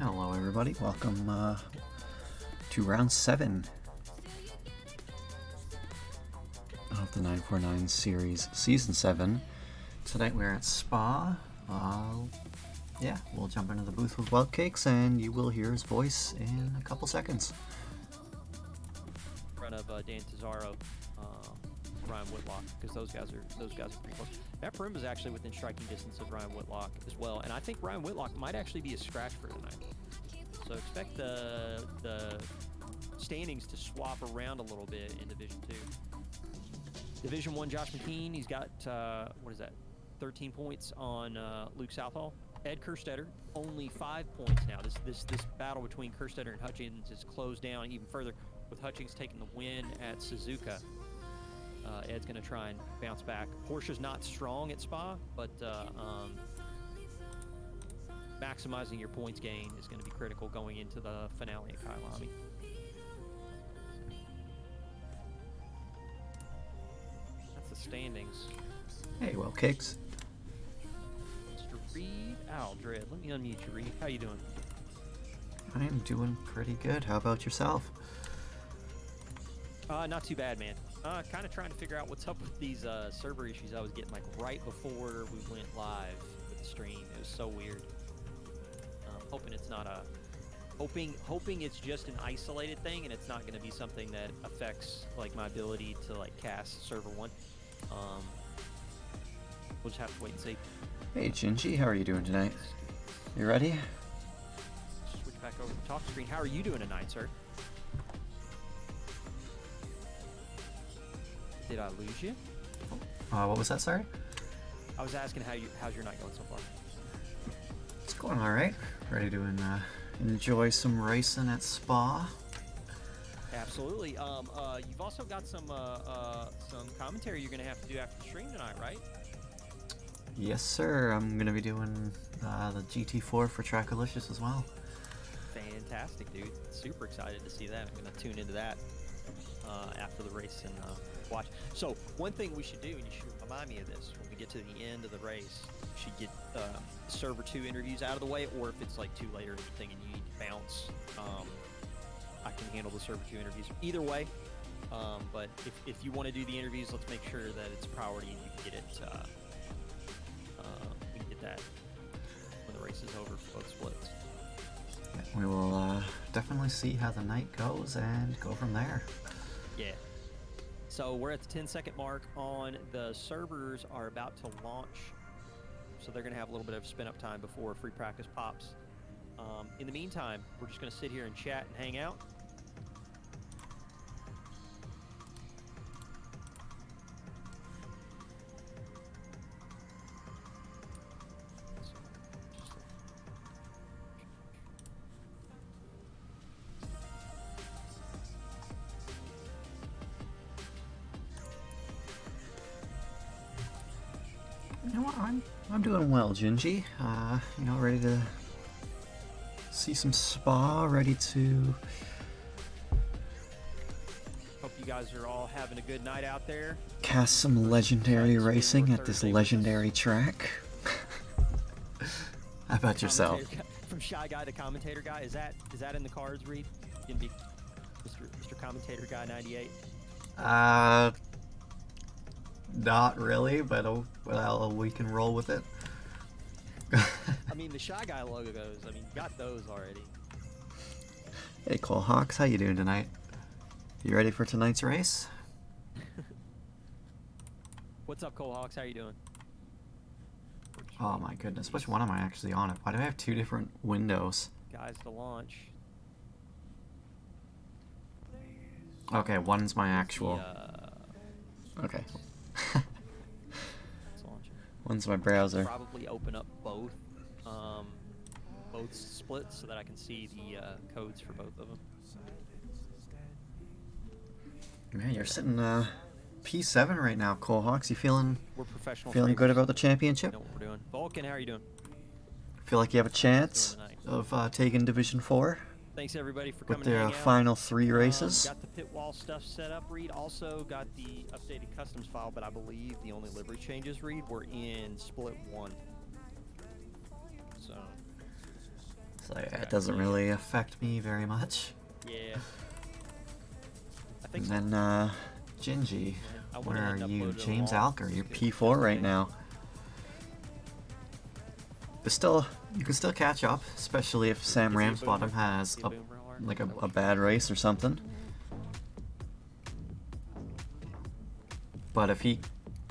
Hello everybody, welcome to round 7 of the 949 series, season 7. Tonight we're at Spa. Yeah, we'll jump into the booth with Wild Cakes and you will hear his voice in a couple seconds. In front of Dan Tesaro, Ryan Whitlock, because those guys are pretty close. Matt Prim is actually within striking distance of Ryan Whitlock as well, and I think Ryan Whitlock might actually be a scratch for tonight. So expect the standings to swap around a little bit in Division 2. Division 1, Josh McKean, he's got, 13 points on Luke Southall. Ed Kerstetter, only 5 points now. This battle between Kerstetter and Hutchings is closed down even further, with Hutchings taking the win at Suzuka. Ed's going to try and bounce back. Porsche's not strong at Spa, but maximizing your points gain is going to be critical going into the finale at Kailami. That's the standings. Hey, Wild Cakes. Mr. Reed Aldred, let me unmute you, Reed. How you doing? I am doing pretty good. How about yourself? Not too bad, man. Kind of trying to figure out what's up with these server issues I was getting like right before we went live with the stream. It was so weird. Hoping it's not a hoping it's just an isolated thing and it's not going to be something that affects like my ability to like cast server 1. We'll just have to wait and see. Hey Gingy, how are you doing tonight? You ready? Switch back over to the talk screen. How are you doing tonight, sir? Did I lose you? What was that, sorry? I was asking how's your night going so far? It's going alright. Ready to enjoy some racing at Spa. Absolutely. You've also got some commentary you're going to have to do after the stream tonight, right? Yes, sir. I'm going to be doing the GT4 for Trackalicious as well. Fantastic, dude. Super excited to see that. I'm going to tune into that after the race and watch. So one thing we should do, and you should remind me of this, when we get to the end of the race, we should get server 2 interviews out of the way, or if it's like too late or anything and you need to bounce, I can handle the server 2 interviews. Either way, but if you want to do the interviews, let's make sure that it's priority and you can get it. We can get that when the race is over for both splits. We will definitely see how the night goes and go from there. Yeah. So we're at the 10-second mark on the servers are about to launch. So they're going to have a little bit of spin-up time before free practice pops. In the meantime, we're just going to sit here and chat and hang out. You know what? I'm doing well, Gingy. You know, ready to see some Spa, ready to... Hope you guys are all having a good night out there. Cast some legendary racing at this legendary track. How about yourself? From Shy Guy to Commentator Guy, is that in the cards, Reed? You can be Mr. Commentator Guy 98. Not really, but well, we can roll with it. I mean, the Shy Guy logos, I mean, you got those already. Hey, Cole Hawks, how you doing tonight? You ready for tonight's race? What's up, Cole Hawks? How you doing? Oh my goodness, which one am I actually on? Why do I have 2 different windows? Guys to launch. Okay, one's my actual. Okay. One's my browser. Probably open up both splits so that I can see the codes for both of them. Man, you're sitting P7 right now, Cole Hawks. You feeling? We're professional. Feeling good about the championship? You know what we're doing. Vulcan, how are you doing? Feel like you have a chance of taking Division 4? Thanks everybody for coming. With their final 3 races. Got the pit wall stuff set up, Reed. Also got the updated customs file, but I believe the only livery changes, Reed, were in split 1. So So it doesn't really affect me very much. Yeah. I think And so. then, Gingy, I went where ahead are and you? uploaded them James all. Alker, you're Just get P4 right yesterday. now. You can still catch up, especially if Sam Is he a Ramsbottom boomer? has Is he a boomer alert? like Is that what a you bad call it? race or something. But if he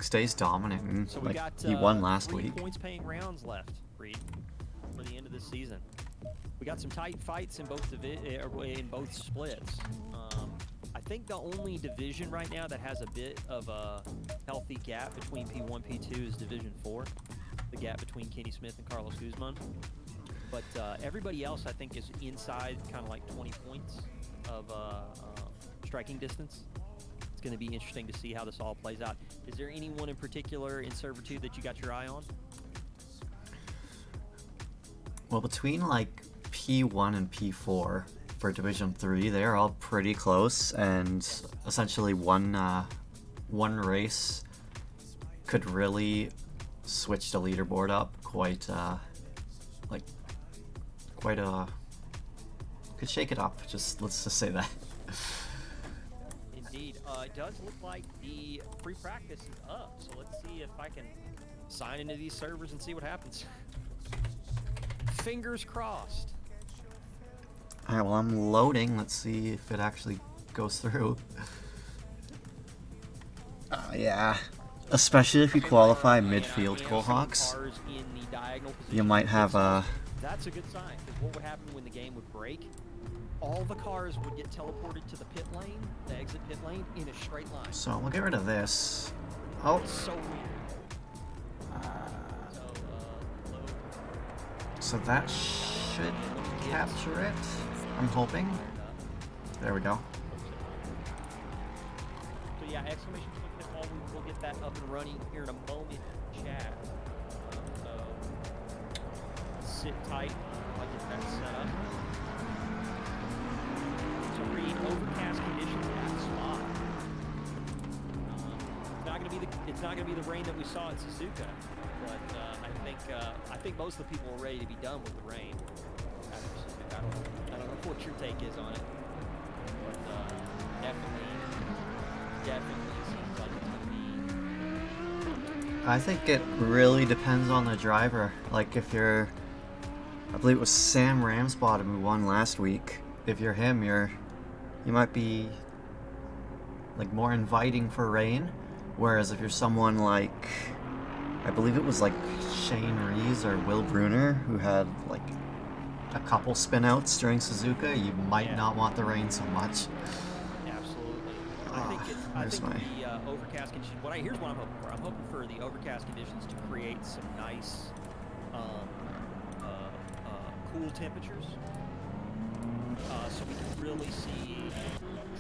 stays dominant, So we like got he won last 3 week. points paying rounds left, Reed, for the end of this season. We got some tight fights in both splits. I think the only division right now that has a bit of a healthy gap between P1, P2 is Division 4, the gap between Kenny Smith and Carlos Guzman. But everybody else, I think, is inside kind of like 20 points of striking distance. It's going to be interesting to see how this all plays out. Is there anyone in particular in Server 2 that you got your eye on? Well, between like P1 and P4 for Division 3, they're all pretty close, and essentially one race could really switch the leaderboard up quite could shake it up. Let's just say that. Indeed. It does look like the free practice is up, so let's see if I can sign into these servers and see what happens. Fingers crossed. Alright, well, I'm loading. Let's see if it actually goes through. Yeah. Especially if you qualify midfield Coalhawks, Cars in the diagonal position. you might have That's a good sign, because what would happen when the game would break? All the cars would get teleported to the pit lane, the exit pit lane, in a straight line. So we'll get rid of this. Oh, It's so weird. Load. so that should capture it. I'm hoping. There we go. So yeah, exclamation point pitfall. We'll get that up and running here in a moment. Chat. So sit tight. I'll get that set up. So read overcast conditions at Spa. It's not gonna be the rain that we saw at Suzuka, but I think most of the people are ready to be done with the rain after Suzuka. I don't know what your take is on it, but definitely seems like it's gonna be. I think it really depends on the driver. Like if you're, I believe it was Sam Ramsbottom who won last week. If you're him, you might be like more inviting for rain. Whereas if you're someone like, I believe it was like Shane Rees or Will Bruner who had like a couple spinouts during Suzuka, you might not want the rain so much. Absolutely. I think the overcast conditions. Here's what I'm hoping for. I'm hoping for the overcast conditions to create some nice, cool temperatures, so we can really see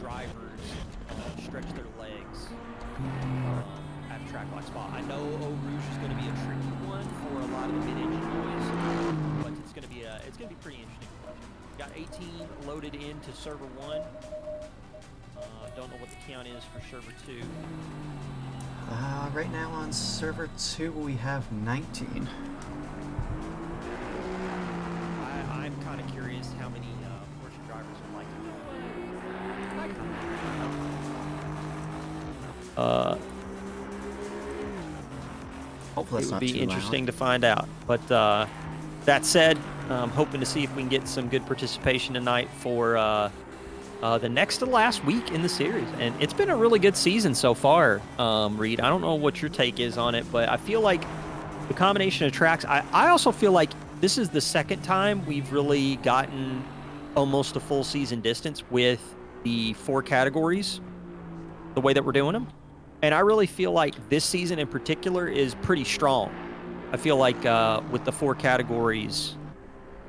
drivers stretch their legs at a track like Spa. I know Eau Rouge is going to be a tricky one for a lot of the mid-engine boys, but it's going to be pretty interesting. Got 18 loaded into server 1. Don't know what the count is for server 2. Right now on server 2 we have 19. I'm kind of curious how many Porsche drivers would like to Hopefully it that's would not be too interesting loud. to find out. But that said, I'm hoping to see if we can get some good participation tonight for the next to last week in the series. And it's been a really good season so far, Reed. I don't know what your take is on it, but I feel like the combination of tracks, I also feel like this is the second time we've really gotten almost a full season distance with the 4 categories, the way that we're doing them. And I really feel like this season in particular is pretty strong. I feel like with the 4 categories,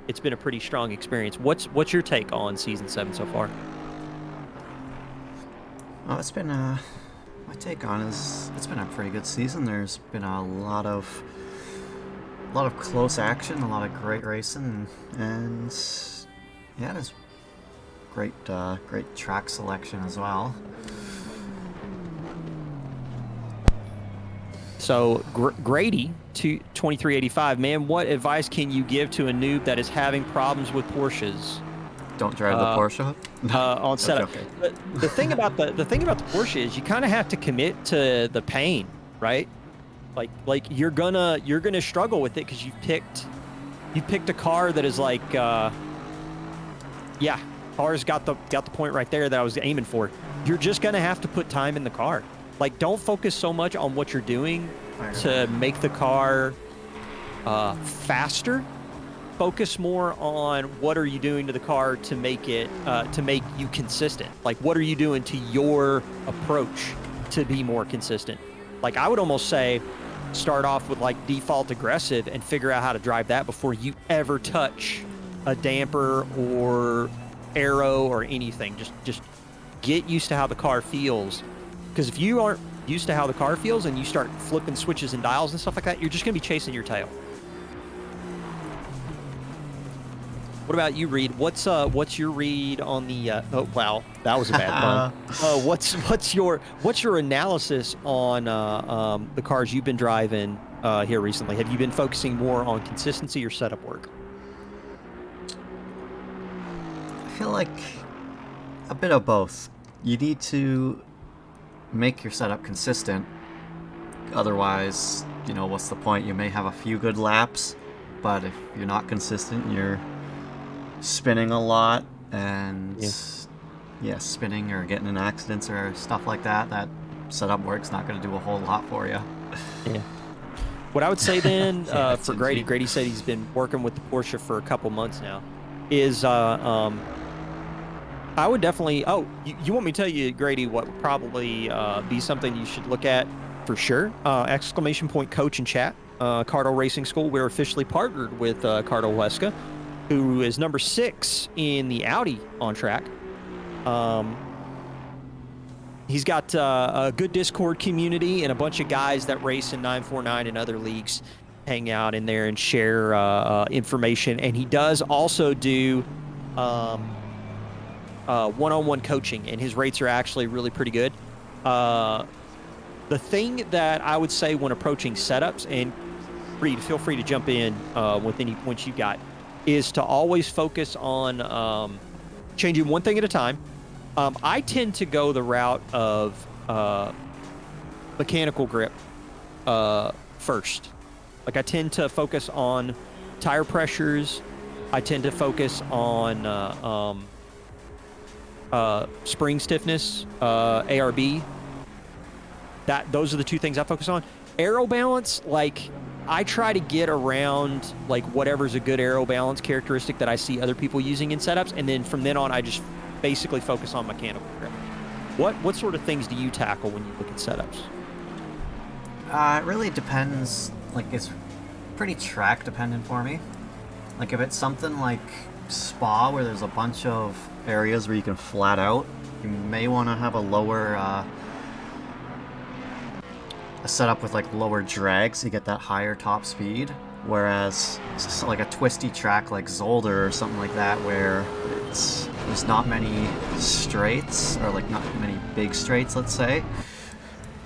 it's been a pretty strong experience. What's your take on season 7 so far? Well, it's been my take on is it's been a pretty good season. There's been a lot of close action, a lot of great racing, and yeah, there's great track selection as well. So Grady, 2385, man, what advice can you give to a noob that is having problems with Porsches? Don't drive the Porsche. On setup. Okay. The thing about the thing about the Porsche is you kind of have to commit to the pain, right? Like you're gonna struggle with it because you picked a car that is like yeah, car's got the point right there that I was aiming for. You're just gonna have to put time in the car. Like, don't focus so much on what you're doing to make the car faster. Focus more on what are you doing to the car to make it to make you consistent. Like, what are you doing to your approach to be more consistent? Like, I would almost say start off with like default aggressive and figure out how to drive that before you ever touch a damper or aero or anything. Just get used to how the car feels, because if you aren't used to how the car feels and you start flipping switches and dials and stuff like that, you're just gonna be chasing your tail. What about you, Reed? What's your read on the oh wow, that was a bad pun. What's your analysis on the cars you've been driving here recently? Have you been focusing more on consistency or setup work? I feel like a bit of both. You need to make your setup consistent. Otherwise, you know, what's the point? You may have a few good laps, but if you're not consistent, you're spinning a lot and spinning or getting in accidents or stuff like that. That setup work's not going to do a whole lot for you. Yeah. What I would say then for Grady, cheap. Grady said he's been working with the Porsche for a couple months now, is I would definitely, you want me to tell you, Grady, what would probably be something you should look at for sure? Exclamation point coach and chat, Cardo Racing School. We're officially partnered with Cardo Huesca, who is number 6 in the Audi on track. He's got a good Discord community and a bunch of guys that race in 949 and other leagues hang out in there and share information. And he does also do one-on-one coaching, and his rates are actually really pretty good. The thing that I would say when approaching setups, and Reed, feel free to jump in with any points you got, is to always focus on changing one thing at a time. I tend to go the route of mechanical grip first. Like, I tend to focus on tire pressures. I tend to focus on spring stiffness, ARB. Those are the two things I focus on. Aero balance, like, I try to get around like whatever's a good aero balance characteristic that I see other people using in setups, and then from then on I just basically focus on mechanical grip. What sort of things do you tackle when you look at setups? It really depends. Like, it's pretty track dependent for me. Like, if it's something like Spa where there's a bunch of areas where you can flat out, you may want to have a lower a setup with like lower drag so you get that higher top speed. Whereas like a twisty track like Zolder or something like that, where there's not many straights, or like not many big straights, let's say,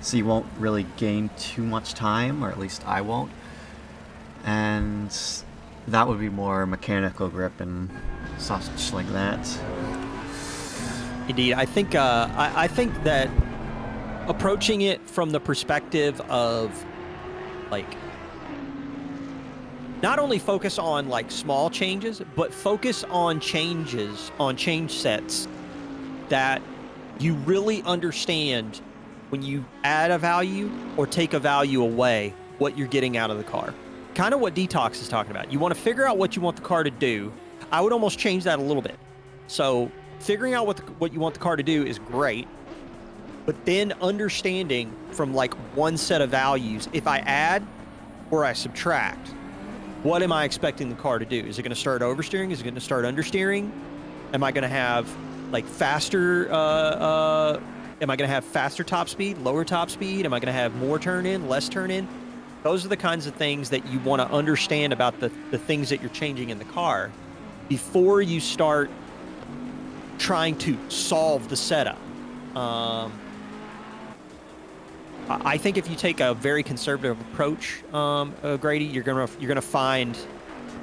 so you won't really gain too much time, or at least I won't, and that would be more mechanical grip and such like that. Indeed, I think that approaching it from the perspective of like not only focus on like small changes, but focus on changes on change sets that you really understand when you add a value or take a value away, what you're getting out of the car. Kind of what Detox is talking about. You want to figure out what you want the car to do. I would almost change that a little bit. So figuring out what you want the car to do is great, but then understanding from like one set of values, if I add or I subtract, what am I expecting the car to do? Is it going to start oversteering? Is it going to start understeering? Am I going to have like faster, am I going to have faster top speed, lower top speed? Am I going to have more turn in, less turn in? Those are the kinds of things that you want to understand about the things that you're changing in the car before you start trying to solve the setup. I think if you take a very conservative approach, Grady, you're gonna find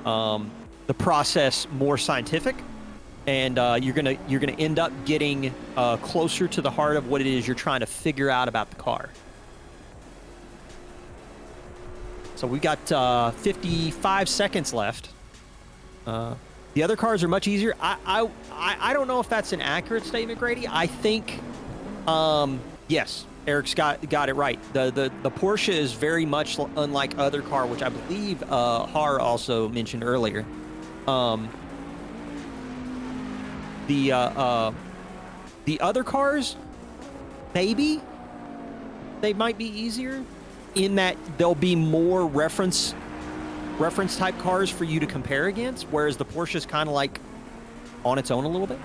the process more scientific, and you're gonna end up getting closer to the heart of what it is you're trying to figure out about the car. So we got 55 seconds left. The other cars are much easier. I don't know if that's an accurate statement, Grady. I think, yes, Eric's got it right. The Porsche is very much unlike other car, which I believe Har also mentioned earlier. The other cars, maybe they might be easier in that there'll be more reference type cars for you to compare against, whereas the Porsche is kind of like on its own a little bit.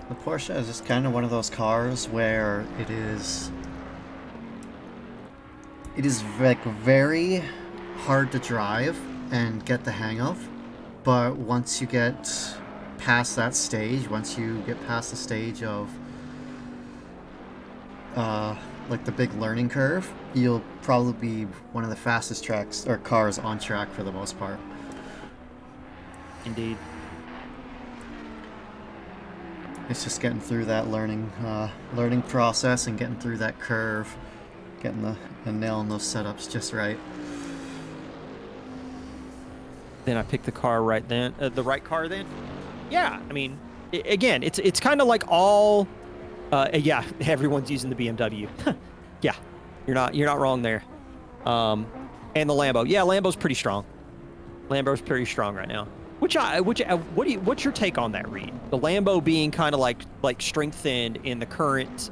The Porsche is just kind of one of those cars where it is like very hard to drive and get the hang of, but once you get past that stage, once you get past the stage of like the big learning curve, you'll probably be one of the fastest tracks or cars on track for the most part. Indeed. It's just getting through that learning process and getting through that curve, getting and nailing those setups just right. Then I picked the car right then, the right car then. Yeah, I mean, again, it's kind of like all, yeah, everyone's using the BMW. Yeah, you're not wrong there. And the Lambo, yeah, Lambo's pretty strong. Lambo's pretty strong right now. What's your take on that, Reed? The Lambo being kind of like strengthened in the current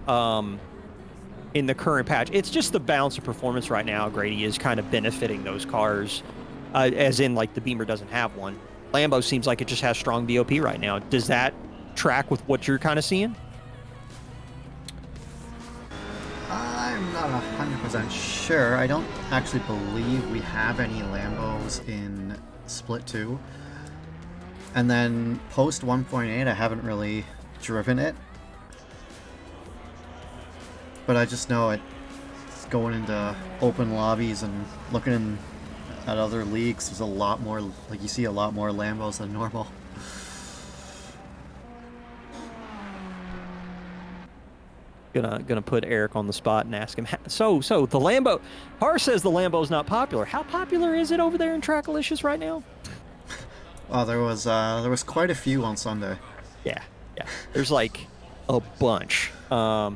patch. It's just the balance of performance right now. Grady is kind of benefiting those cars, as in like the Beamer doesn't have one. Lambo seems like it just has strong BOP right now. Does that track with what you're kind of seeing? I'm not 100% sure. I don't actually believe we have any Lambos in Split 2. And then post 1.8, I haven't really driven it. But I just know it's going into open lobbies and looking at other leagues, there's a lot more, like you see a lot more Lambos than normal. Gonna put Eric on the spot and ask him. So the Lambo, Har says the Lambo's not popular. How popular is it over there in Trackalicious right now? Well, there was quite a few on Sunday. Yeah. There's like a bunch. Now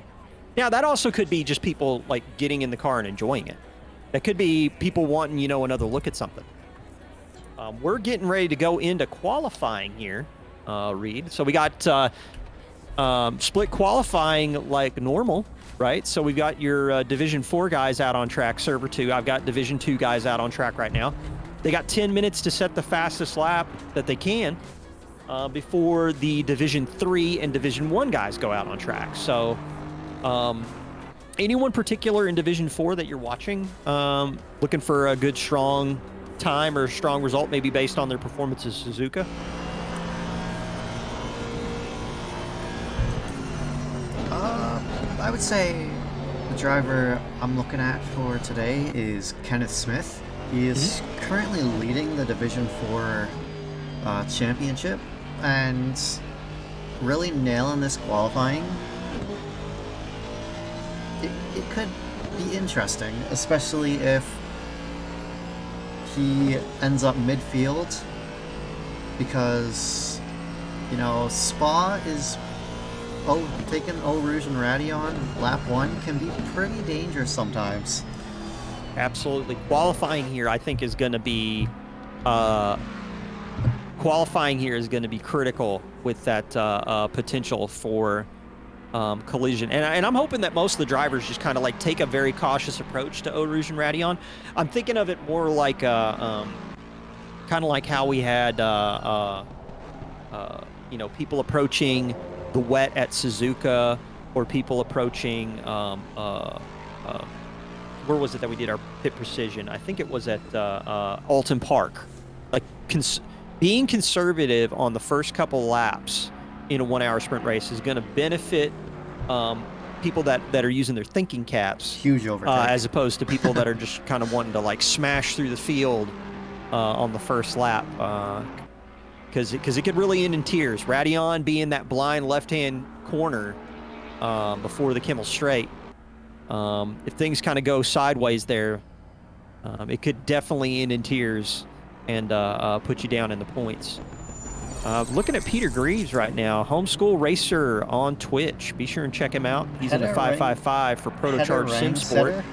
that also could be just people like getting in the car and enjoying it. That could be people wanting, another look at something. We're getting ready to go into qualifying here, Reed. So we got split qualifying like normal, right? So we've got your Division 4 guys out on track, Server 2. I've got Division 2 guys out on track right now. They got 10 minutes to set the fastest lap that they can before the Division 3 and Division 1 guys go out on track. So anyone particular in Division 4 that you're watching, looking for a good, strong time or strong result, maybe based on their performance at Suzuka? I would say the driver I'm looking at for today is Kenneth Smith. He is currently leading the Division 4 championship and really nailing this qualifying. It could be interesting, especially if he ends up midfield, because, Spa is taking Eau Rouge and Radion lap 1 can be pretty dangerous sometimes. Absolutely. Qualifying here, I think, is going to be critical with that potential for collision. And I'm hoping that most of the drivers just kind of like take a very cautious approach to Eau Rouge and Radion. I'm thinking of it more like kind of like how we had people approaching the wet at Suzuka, or people approaching where was it that we did our pit precision? I think it was at Alton Park. Like being conservative on the first couple laps in a 1 hour sprint race is going to benefit people that are using their thinking caps. Huge overtake. As opposed to people that are just kind of wanting to like smash through the field on the first lap. Because it could really end in tears. Radion being that blind left-hand corner before the Kimmel Straight. If things kind of go sideways there, it could definitely end in tears and put you down in the points. Looking at Peter Greaves right now, Homeschool Racer on Twitch. Be sure and check him out. He's in the 555 for Protocharge Sim Sport.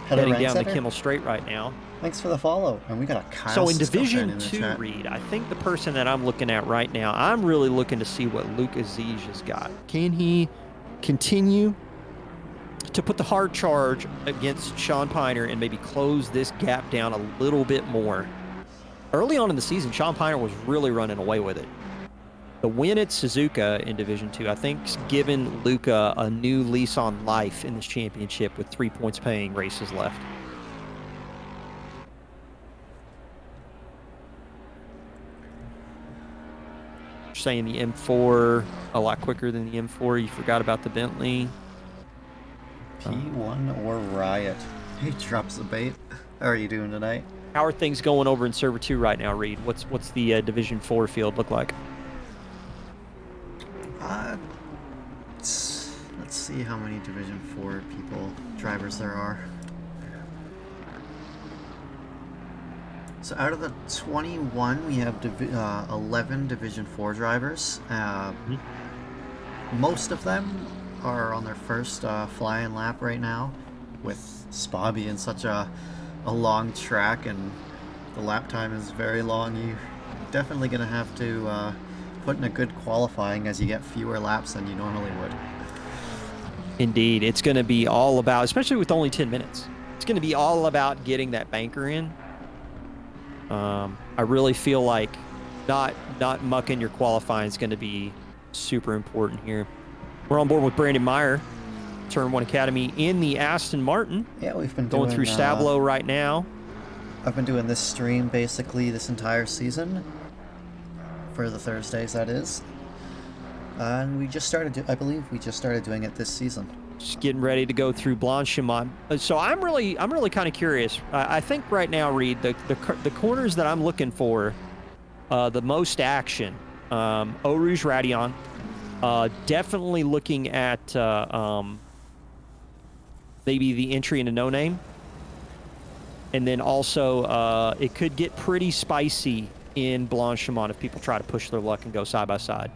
Heading down the Kimmel Straight right now. Thanks for the follow. And we got a Kyle. So in Division 2, Reed, I think the person that I'm looking at right now, I'm really looking to see what Luke Aziz has got. Can he continue to put the hard charge against Sean Piner and maybe close this gap down a little bit more? Early on in the season, Sean Piner was really running away with it. The win at Suzuka in Division 2, I think, has given Luca a new lease on life in this championship with 3 points paying races left. Saying the M4 a lot quicker than the M4. You forgot about the Bentley. P1 or Riot? He drops the bait. How are you doing tonight? How are things going over in Server 2 right now, Reed? What's the Division 4 field look like? Let's see how many Division 4 drivers there are. So out of the 21, we have 11 Division 4 drivers. Most of them are on their first flying lap right now, with Spa being such a long track and the lap time is very long. You're definitely going to have to put in a good qualifying as you get fewer laps than you normally would. Indeed. It's going to be all about, especially with only 10 minutes, it's going to be all about getting that banker in. I really feel like not mucking your qualifying is going to be super important here. We're on board with Brandon Meyer, Turn 1 Academy in the Aston Martin. Yeah, we've been going through Stablo right now. I've been doing this stream basically this entire season, for the Thursdays, that is. And we just started, I believe we just started doing it this season. Just getting ready to go through Blanchimont. So I'm really kind of curious. I think right now, Reed, the corners that I'm looking for, the most action, Eau Rouge Radion, definitely looking at maybe the entry into No Name, and then also it could get pretty spicy in Blanchimont if people try to push their luck and go side by side.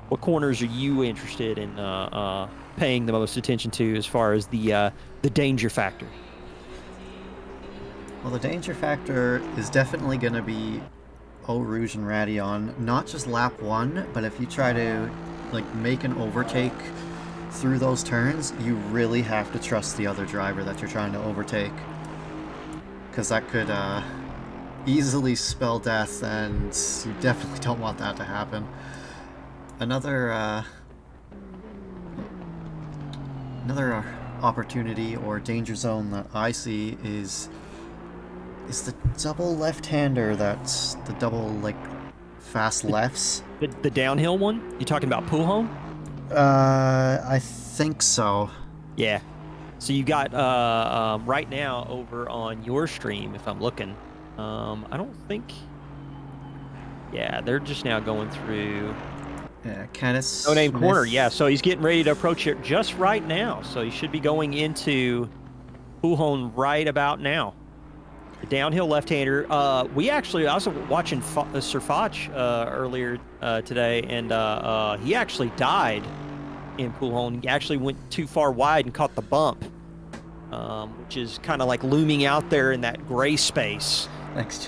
What corners are you interested in paying the most attention to as far as the danger factor? Well, the danger factor is definitely going to be Eau Rouge and Radion, not just lap 1, but if you try to like make an overtake through those turns, you really have to trust the other driver that you're trying to overtake, because that could easily spell death, and you definitely don't want that to happen. Another opportunity or danger zone that I see is the double left-hander. That's the double like fast lefts. The downhill one? You talking about Poolholm? I think so. Yeah. So you got right now over on your stream, if I'm looking. I don't think. Yeah, they're just now going through. Yeah, Kenneth No Name Smith. corner. Yeah, so he's getting ready to approach it just right now. So he should be going into Poolholm right about now. The downhill left-hander. I was watching Sir Foch earlier today, and he actually died in Poolholm. He actually went too far wide and caught the bump, which is kind of like looming out there in that gray space. Thanks,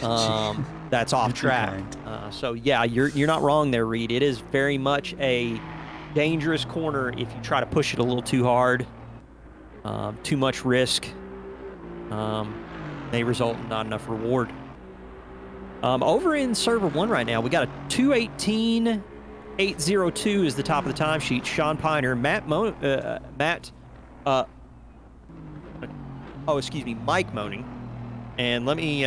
That's off track. So yeah, you're not wrong there, Reed. It is very much a dangerous corner if you try to push it a little too hard. Too much risk may result in not enough reward. Over in Server 1 right now, we got a 2:18.802 is the top of the timesheet. Sean Piner, Mike Moaning. And let me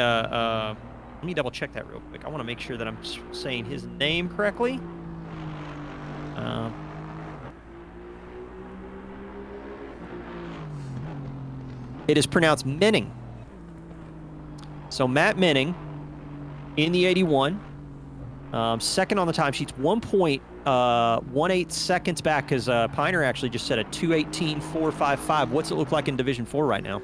Let me double check that real quick. I want to make sure that I'm saying his name correctly. It is pronounced Menning. So Matt Menning in the 81. Second on the timesheets, 1.18 seconds back, because Piner actually just set a 2:18.455. What's it look like in Division 4 right now?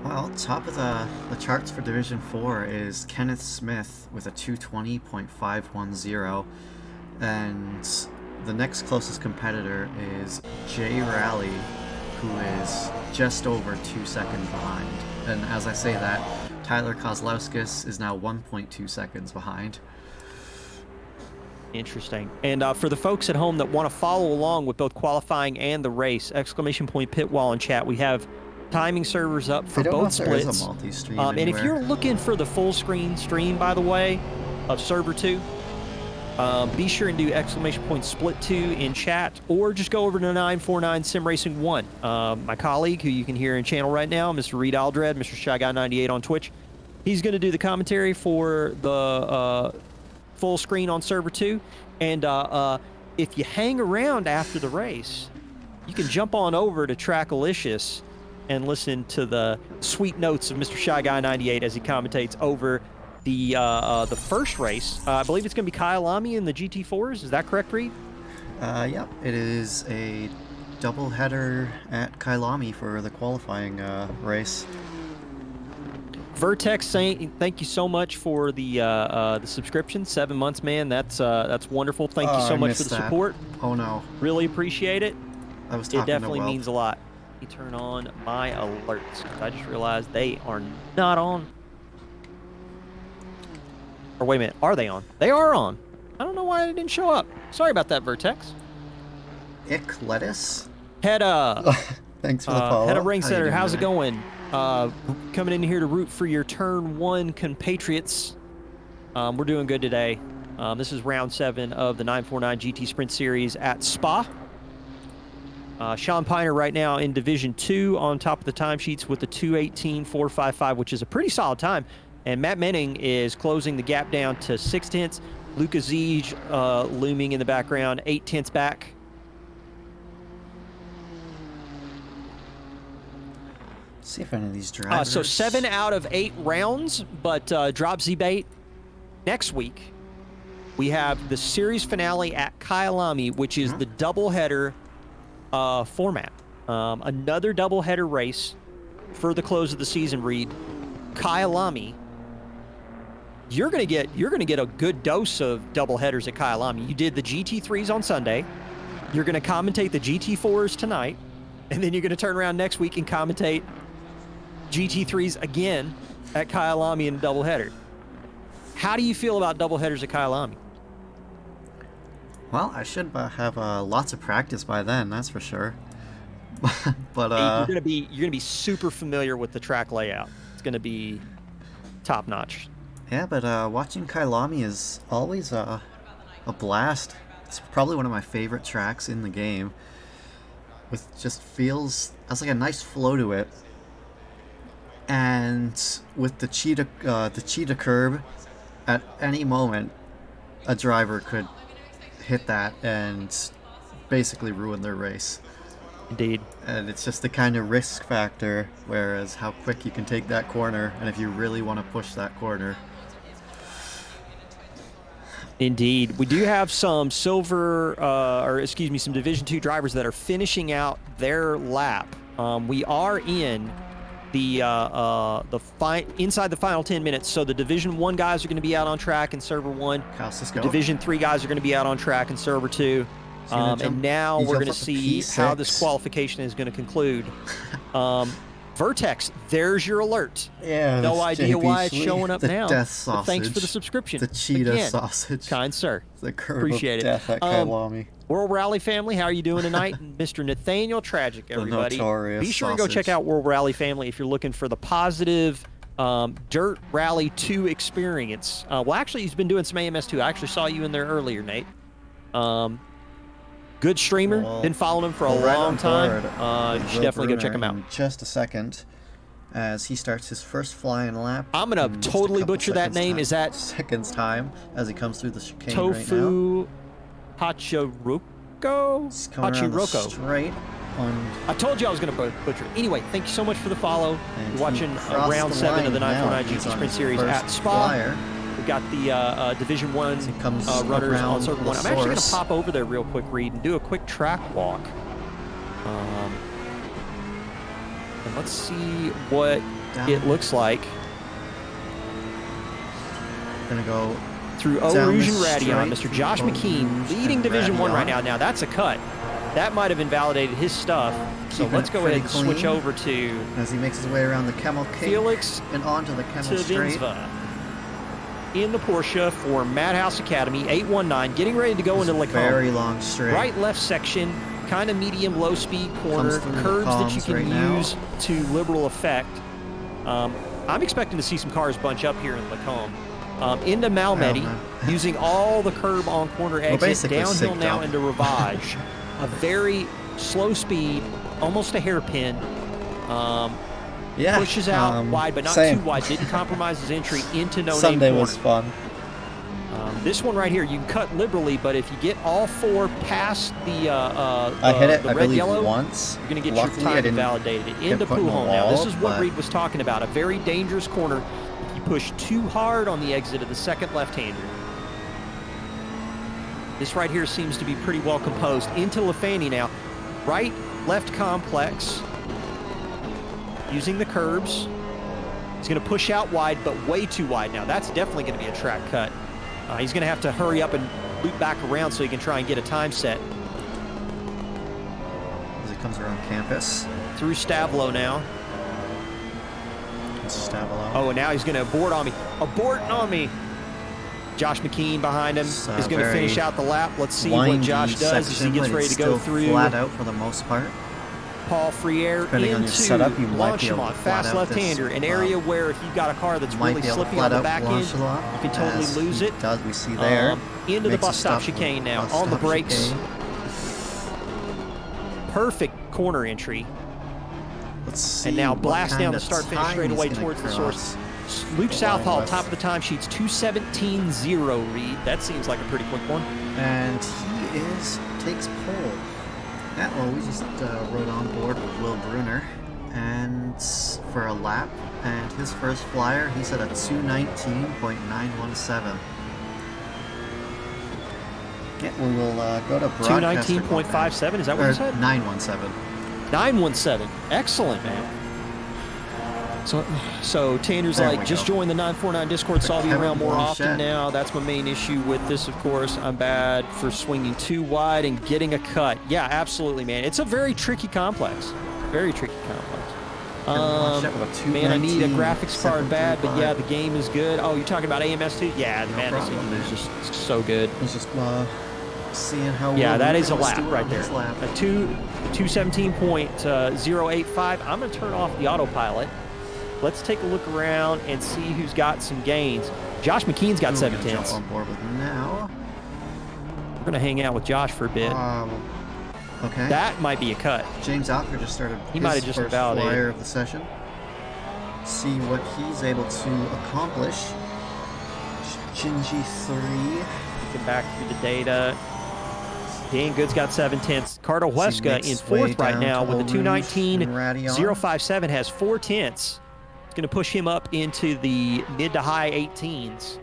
Well, top of the charts for Division 4 is Kenneth Smith with a 2:20.510, and the next closest competitor is Jay Raleigh, who is just over 2 seconds behind. And as I say that, Tyler Kozlowskis is now 1.2 seconds behind. Interesting. And for the folks at home that want to follow along with both qualifying and the race, exclamation point pit wall in chat. We have timing servers up for both splits. There is a multi-stream and if you're looking for the full screen stream, by the way, of server 2, be sure and do exclamation point split 2 in chat, or just go over to 949 Sim Racing 1. My colleague, who you can hear in channel right now, Mr. Reed Aldred, Mr. Shy Guy 98 on Twitch, he's going to do the commentary for the full screen on server 2. And if you hang around after the race, you can jump on over to Trackalicious and listen to the sweet notes of Mr. Shy Guy 98 as he commentates over the first race. I believe it's going to be Kyalami in the GT4s. Is that correct, Reed? Yep. It is a doubleheader at Kyalami for the qualifying race. Vertex saying thank you so much for the subscription. 7 months, man. That's wonderful. Thank you so much for the support. Oh no. Really appreciate it. I was talking It definitely to Weld. means a lot. Let me turn on my alerts. I just realized they are not on. Or wait a minute, are they on? They are on. I don't know why they didn't show up. Sorry about that, Vertex. Ick Lettuce? Hedda. Thanks for the follow. Hedda Ringsetter, how's it today? going? Coming in here to root for your turn 1 compatriots. We're doing good today. This is round 7 of the 949 GT Sprint Series at Spa. Sean Piner right now in Division 2 on top of the timesheets with the 2:18.455, which is a pretty solid time. And Matt Menning is closing the gap down to 0.6. Luca Ziege looming in the background, 0.8 back. See if any of these drivers... So 7 out of 8 rounds, but drop Z-Bait. Next week, we have the series finale at Kyalami, which is the doubleheader format. Another doubleheader race for the close of the season, Reed. Kyalami. You're gonna get a good dose of doubleheaders at Kyalami. You did the GT3s on Sunday. You're gonna commentate the GT4s tonight, and then you're gonna turn around next week and commentate GT3s again at Kyalami in a doubleheader. How do you feel about doubleheaders at Kyalami? Well, I should have lots of practice by then, that's for sure. But you're gonna be super familiar with the track layout. It's gonna be top notch. Yeah, but watching Kyalami is always a blast. It's probably one of my favorite tracks in the game. With just has like a nice flow to it. And with the cheetah curb, at any moment, a driver could hit that and basically ruin their race. Indeed. And it's just the kind of risk factor, whereas how quick you can take that corner, and if you really want to push that corner. Indeed. We do have some some Division 2 drivers that are finishing out their lap. We are in inside the final 10 minutes. So the Division 1 guys are going to be out on track in Server 1. The Division 3 guys are going to be out on track in Server 2. And now we're going to see how this qualification is going to conclude. Vertex, there's your alert. Yeah, no idea why it's showing up now. Death sausage. Thanks for the subscription. The cheetah Again, sausage. Kind sir. The curve Appreciate of death it. at Kyalami. World Rally family, how are you doing tonight? Mr. Nathaniel Tragic, everybody. Notorious Be sure and sausage. go check out World Rally family if you're looking for the positive Dirt Rally 2 experience. Well, actually, he's been doing some AMS2. I actually saw you in there earlier, Nate. Good streamer. Been following him for a long time. You should definitely go check him out. In just a second. as he starts his first flying lap. I'm gonna in just a totally couple butcher that seconds name. time- Is that seconds time as he comes through the chicane right now? Tofu Hachiroko? He's coming around the Hachiroko. straight on. I told you I was going to butcher it. Anyway, thank you so much for the follow. And You're he watching crossed round the 7 of the line. 949 Now he's GT on Sprint his Series first at Spa. flyer. We've got the Division 1 As he comes runners on around Circle the 1. I'm actually going to source. pop over there real quick, Reed, and do a quick track walk. And let's see what it looks like Gonna go through Eau down Rouge the and Radion. straight Mr. Josh through Eau McKean Rouge leading and Division 1 right Radion. now. Now, that's a cut. That might have invalidated his stuff. So Keeping let's it go ahead pretty and switch clean over to as he makes his way around the Camel Cake Felix and onto the Camel Straight. Tvinsva in the Porsche for Madhouse Academy 819, getting ready to go into Lacombe. Very long straight. Right left section, kind of medium low speed corner, Comes through the curves that you palms can right now. use to liberal effect. I'm expecting to see some cars bunch up here in Lacombe. Into Malmedy, man. using all the curb on corner exit, basically downhill synced now up. into Ravage. A very slow speed, almost a hairpin. Yeah. Pushes out wide, but not same. too wide. Didn't compromise his entry into no Sunday name was corner. fun. This one right here, you can cut liberally, but if you get all 4 past the I hit it, the I red believe, yellow, once. you're going to get Luckily, your I time didn't invalidated get into put in the Pujon. Now, this wall, is what but- Reed was talking about. A very dangerous corner if you push too hard on the exit of the second left-hander. This right here seems to be pretty well composed. Into Lafani now. Right, left complex. Using the curbs. He's going to push out wide, but way too wide now. That's definitely going to be a track cut. He's going to have to hurry up and loop back around so he can try and get a time set. As he comes around campus. Through Stavlo now. It's Stavalo. Oh, and now he's going to abort on me. Aborting on me. Josh McKean behind him It's, is going to very finish out the lap. Let's see what windy Josh does as he section, gets but ready it's to go still through flat out for the most part. Paul Friere Depending into on your setup, you might be able to Blanchimont, flat fast out this, left-hander, an area where if you've got a car that's Might really be able to slippy flat on the out back end, Blanchelot, you can totally as lose he it. does, we see there. Into the Makes a bus stop with chicane now, bus on the stop brakes. chicane. Perfect corner entry. Let's see And now what blast kind down the of start finish time straight he's away gonna towards the source. cross. Luke the Southall, line with. top of the timesheets, 2:17.0. Reed. That seems like a pretty quick one. And he takes pole. Yeah, well, we just rode on board with Will Brunner and for a lap, and his first flyer, he said a 2:19.917. Yeah, we will go to broadcaster. 2:19.57. Is that what you said? 917. 917. Excellent, man. So Tanner's There like, we just go. join the 949 Discord, so I'll be Kevin around more often Blanchett. now. That's my main issue with this, of course. I'm bad for swinging too wide and getting a cut. Yeah, absolutely, man. It's a very tricky complex. Very tricky complex. Blanchett with a Man, I need a 219, graphics card bad, but yeah, 735. the game is good. Oh, you're talking about AMS too? Yeah, the No Madness problem, is man. just so good. He's just seeing how Yeah, Will that is a Brunner was lap doing right on there. his lap. A 2:17.085. I'm going to turn off the autopilot. Let's take a look around and see who's got some gains. Josh McKean's got Who are we 7 gonna jump tenths. on board with now? We're going to hang out with Josh for a bit. Okay. That might be a cut. James Alker just started He his might have just first invalidated. flyer of the session. See what he's able to accomplish. Shinji 3. Looking back through the data. Dan Good's got 7 tenths. Carter Huesca makes in his way 4th right down now to with a Eau Rouge and Radion. 2:19.057 has 4 tenths. It's going to push him up into the mid to high 18s,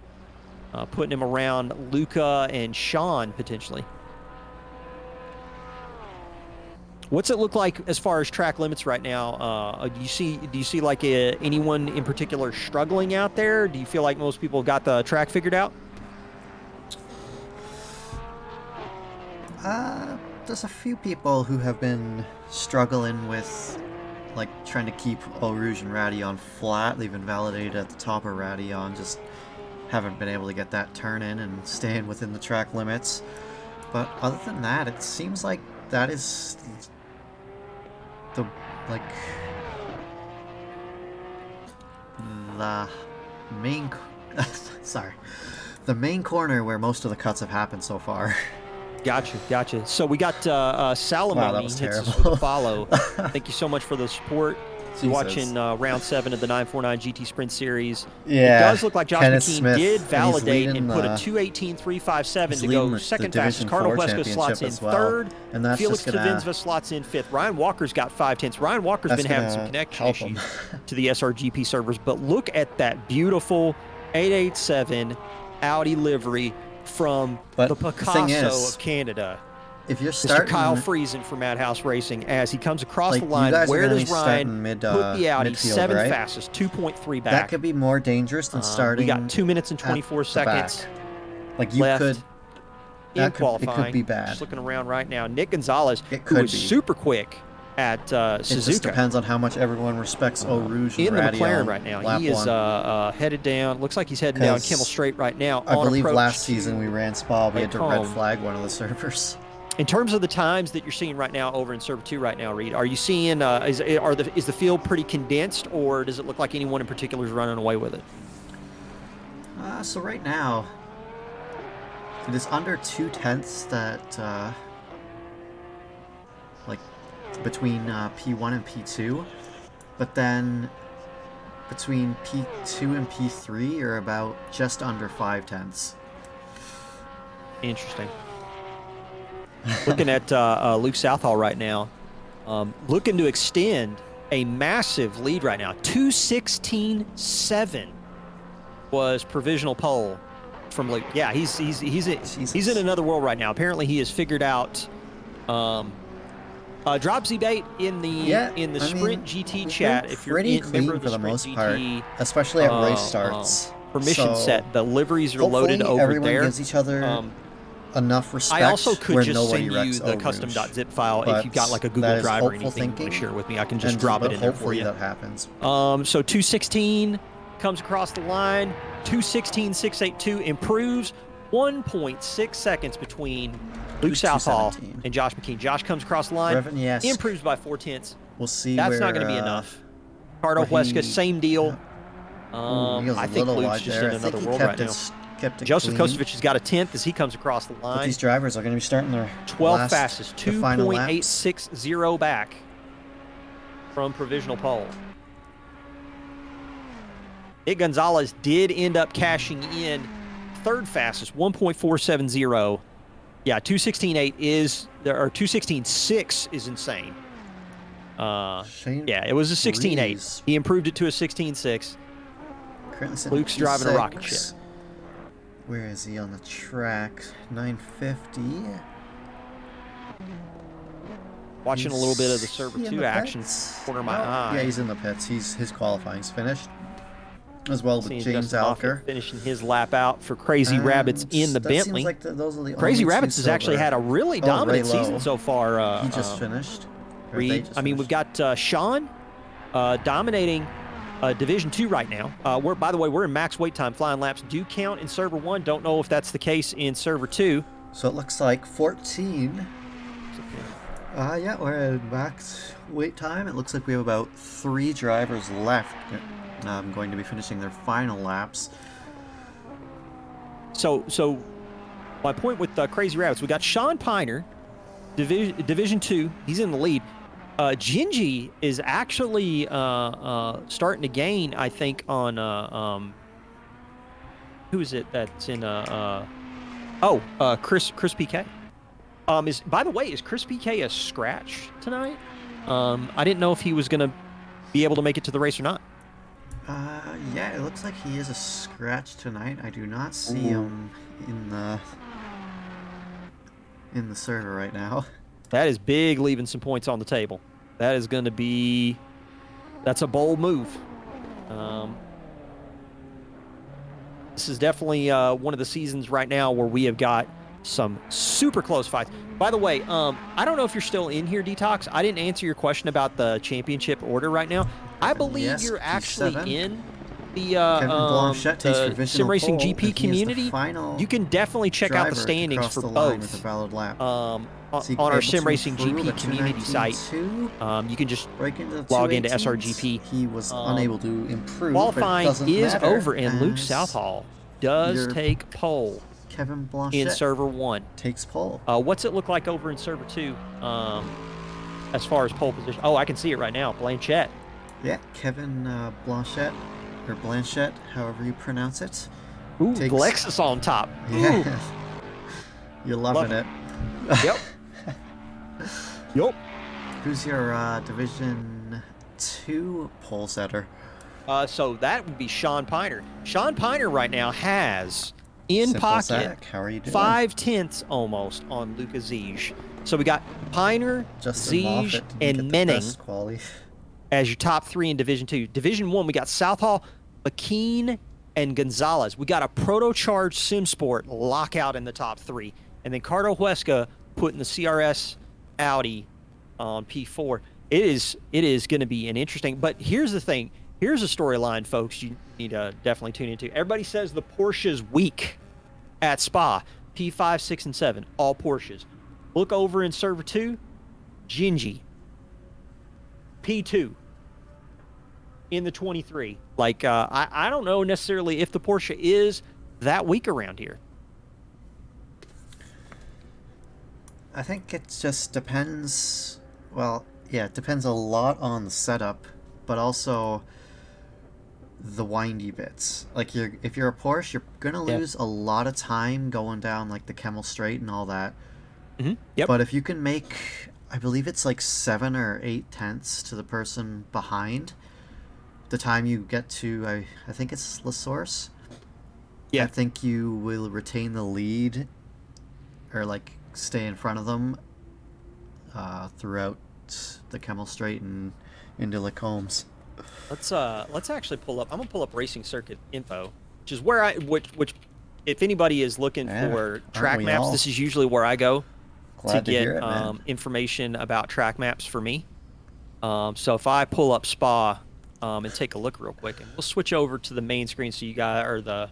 putting him around Luca and Sean potentially. What's it look like as far as track limits right now? Do you see like anyone in particular struggling out there? Do you feel like most people got the track figured out? There's a few people who have been struggling with like trying to keep Eau Rouge and Radion flat. They've been validated at the top of Radion, just haven't been able to get that turn in and staying within the track limits. But other than that, it seems like that is the main sorry, the main corner where most of the cuts have happened so far. Gotcha. So we got Salamoni Wow, that was hits us terrible. with a follow. Thank you so much for the support. Watching round 7 of the 949 GT Sprint Series. Yeah. It does look like Josh Kenneth McKean Smith, did and he's validate leading and put a the- 2:18.357 to leading go the second Division fastest. Carlo 4 Huesca slots championship in as well. third. And that's Felix just gonna- Tavinsva slots in 5th. Ryan Walker's got 5/10. Ryan Walker's That's been having gonna some connection help him. issues to the SRGP servers. But look at that beautiful 887 Audi livery from But the the Picasso thing is, of Canada. if you're Mr. starting, Kyle Friesen from Madhouse Racing as he comes across like, the you line. guys are Where gonna be does Ryan starting mid, put the Audi? midfield, 7th right? fastest, 2.3 back. that could be more dangerous than starting. We got 2 minutes and 24 at the back. seconds Like you left could, in that could, it qualifying. could be bad. Just looking around right now. Nick Gonzalez, It who could was be. super quick at It just Suzuka. depends on how much everyone respects Eau Rouge and In the Radio McLaren right now. lap He is one. headed down. Looks like he's heading down 'Cause Kimmel Straight right now. I on believe approach last to season we ran Spa. We had to Lake red Home. flag one of the servers. In terms of the times that you're seeing right now over in Server 2 right now, Reed, are you seeing, is the field pretty condensed, or does it look like anyone in particular is running away with it? So right now, it is under 2/10 that, like, between P1 and P2, but then between P2 and P3 are about just under 5/10. Interesting. Looking at Luke Southall right now, looking to extend a massive lead right now. 2:16.7 was provisional pole from Luke. Yeah, he's in another world right now. Apparently, he has figured out drop Z bait in the Sprint GT chat. If you're pretty in clean member of for the the most Sprint part, GT, especially at race starts. permission So, set, the liveries are loaded hopefully over everyone there. gives each other enough respect. I also could where just nobody send you wrecks the Eau custom.zip file Rouge, if you've got but like a that Google is Drive or hopeful anything you want to thinking, share with me. I can just and drop it in there for hopefully you. that happens. So 2:16 comes across the line. 2:16.682 improves 1.6 seconds between Luke Southall 2:17. and Josh McKean. Josh comes across the line, Revan, yes. improves by 4/10. We'll see. That's where, not going to be enough. Cardo where Huesca, he- same deal. He goes I a think little Luke's wide just there. in I another think he world kept right it, now. kept it Joseph clean. Kostovich has got a 10th as he comes across the But line. these drivers are going to be starting their 12 last, fastest, the final laps. 2.860 back from provisional pole. Nick Gonzalez did end up cashing in third fastest, 1.470. Yeah, 2:16.8 is, or 2:16.6 is insane. Shane Yeah, it was a 16.8. Rees He improved it to a 16.6. currently sitting Luke's at driving a rocket P6. ship. Where is he on the track? 950. Watching a little bit of the Server Is he in 2 the action, pits? corner of my No. eye. Yeah, he's in the pits. His qualifying's finished. As well with Seeing James Justin Moffitt Alker. finishing his lap out for Crazy Rabbits in the that Bentley. Seems like those are the Crazy only Rabbits two has actually silver. had a really Oh, dominant Ray Lowe. season so far. He just finished. Or they Reed. just I mean, we've finished. got Sean dominating Division 2 right now. By the way, we're in max wait time. Flying laps do count in Server 1. Don't know if that's the case in Server 2. So it looks like 14. Yeah, we're at max wait time. It looks like we have about 3 drivers left. Going to be finishing their final laps. So my point with Crazy Rabbits, we got Sean Piner, Division 2. He's in the lead. Gingy is actually starting to gain, I think, on who is it that's in Chris PK. By the way, is Chris PK a scratch tonight? I didn't know if he was gonna be able to make it to the race or not. Yeah, it looks like he is a scratch tonight. I do not see him in the server right now. That is big, leaving some points on the table. That is going to be, that's a bold move. This is definitely one of the seasons right now where we have got some super close fights. By the way, I don't know if you're still in here, Detox. I didn't answer your question about the championship order right now. I believe Yes, you're actually P7. in the, Kevin Blanchette takes the provisional Sim Racing pole, GP and he is the community. final You can definitely check out the driver to standings cross for the line with a both valid lap. on So our able Sim to Racing improve GP at community site. 2:19.2, You can just break into the log into 2:18s. SRGP. He was unable to improve. Qualifying but it doesn't is matter over, and Luke as Southall does your take pole Kevin in Blanchette Server 1. takes pole. What's it look like over in Server 2 as far as pole position? Oh, I can see it right now. Blanchette Yeah, Kevin Blanchett, or Blanchett, however you pronounce it. Ooh, takes... Lexus on top. Yeah. Ooh. You're loving it. Yep. Yup. Who's your Division 2 pole setter? So that would be Sean Piner. Sean Piner right now has in Simple pocket Zach, how are you doing? 5/10 almost on Luca Ziege. So we got Piner, Justin Ziege, Moffat didn't and get the Menning best quality. as your top 3 in Division 2. Division 1, we got Southall, McKean, and Gonzalez. We got a proto-charged SimSport lockout in the top 3. And then Cardo Huesca putting the CRS Audi on P4. It is going to be an interesting, but here's the thing. Here's a storyline, folks, you need to definitely tune into. Everybody says the Porsche's weak at Spa. P5, 6, and 7, all Porsches. Look over in Server 2, Gingy. P2 in the 23. Like, I don't know necessarily if the Porsche is that weak around here. I think it just depends. Well, yeah, it depends a lot on the setup, but also the windy bits. Like, if you're a Porsche, you're gonna lose a lot of time going down like the Kemmel Straight and all that. Mm-hmm. Yep. But if you can make, I believe it's like 7 or 8 tenths to the person behind, the time you get to, I think it's La Source. Yeah. I think you will retain the lead, or like stay in front of them throughout the Kemmel Straight and into the Combs. Let's actually pull up. I'm gonna pull up Racing Circuit info, which is where which if anybody is looking for track maps, this is usually where I go to get information about track maps for me. So if I pull up Spa and take a look real quick, and we'll switch over to the main screen so you guys, or the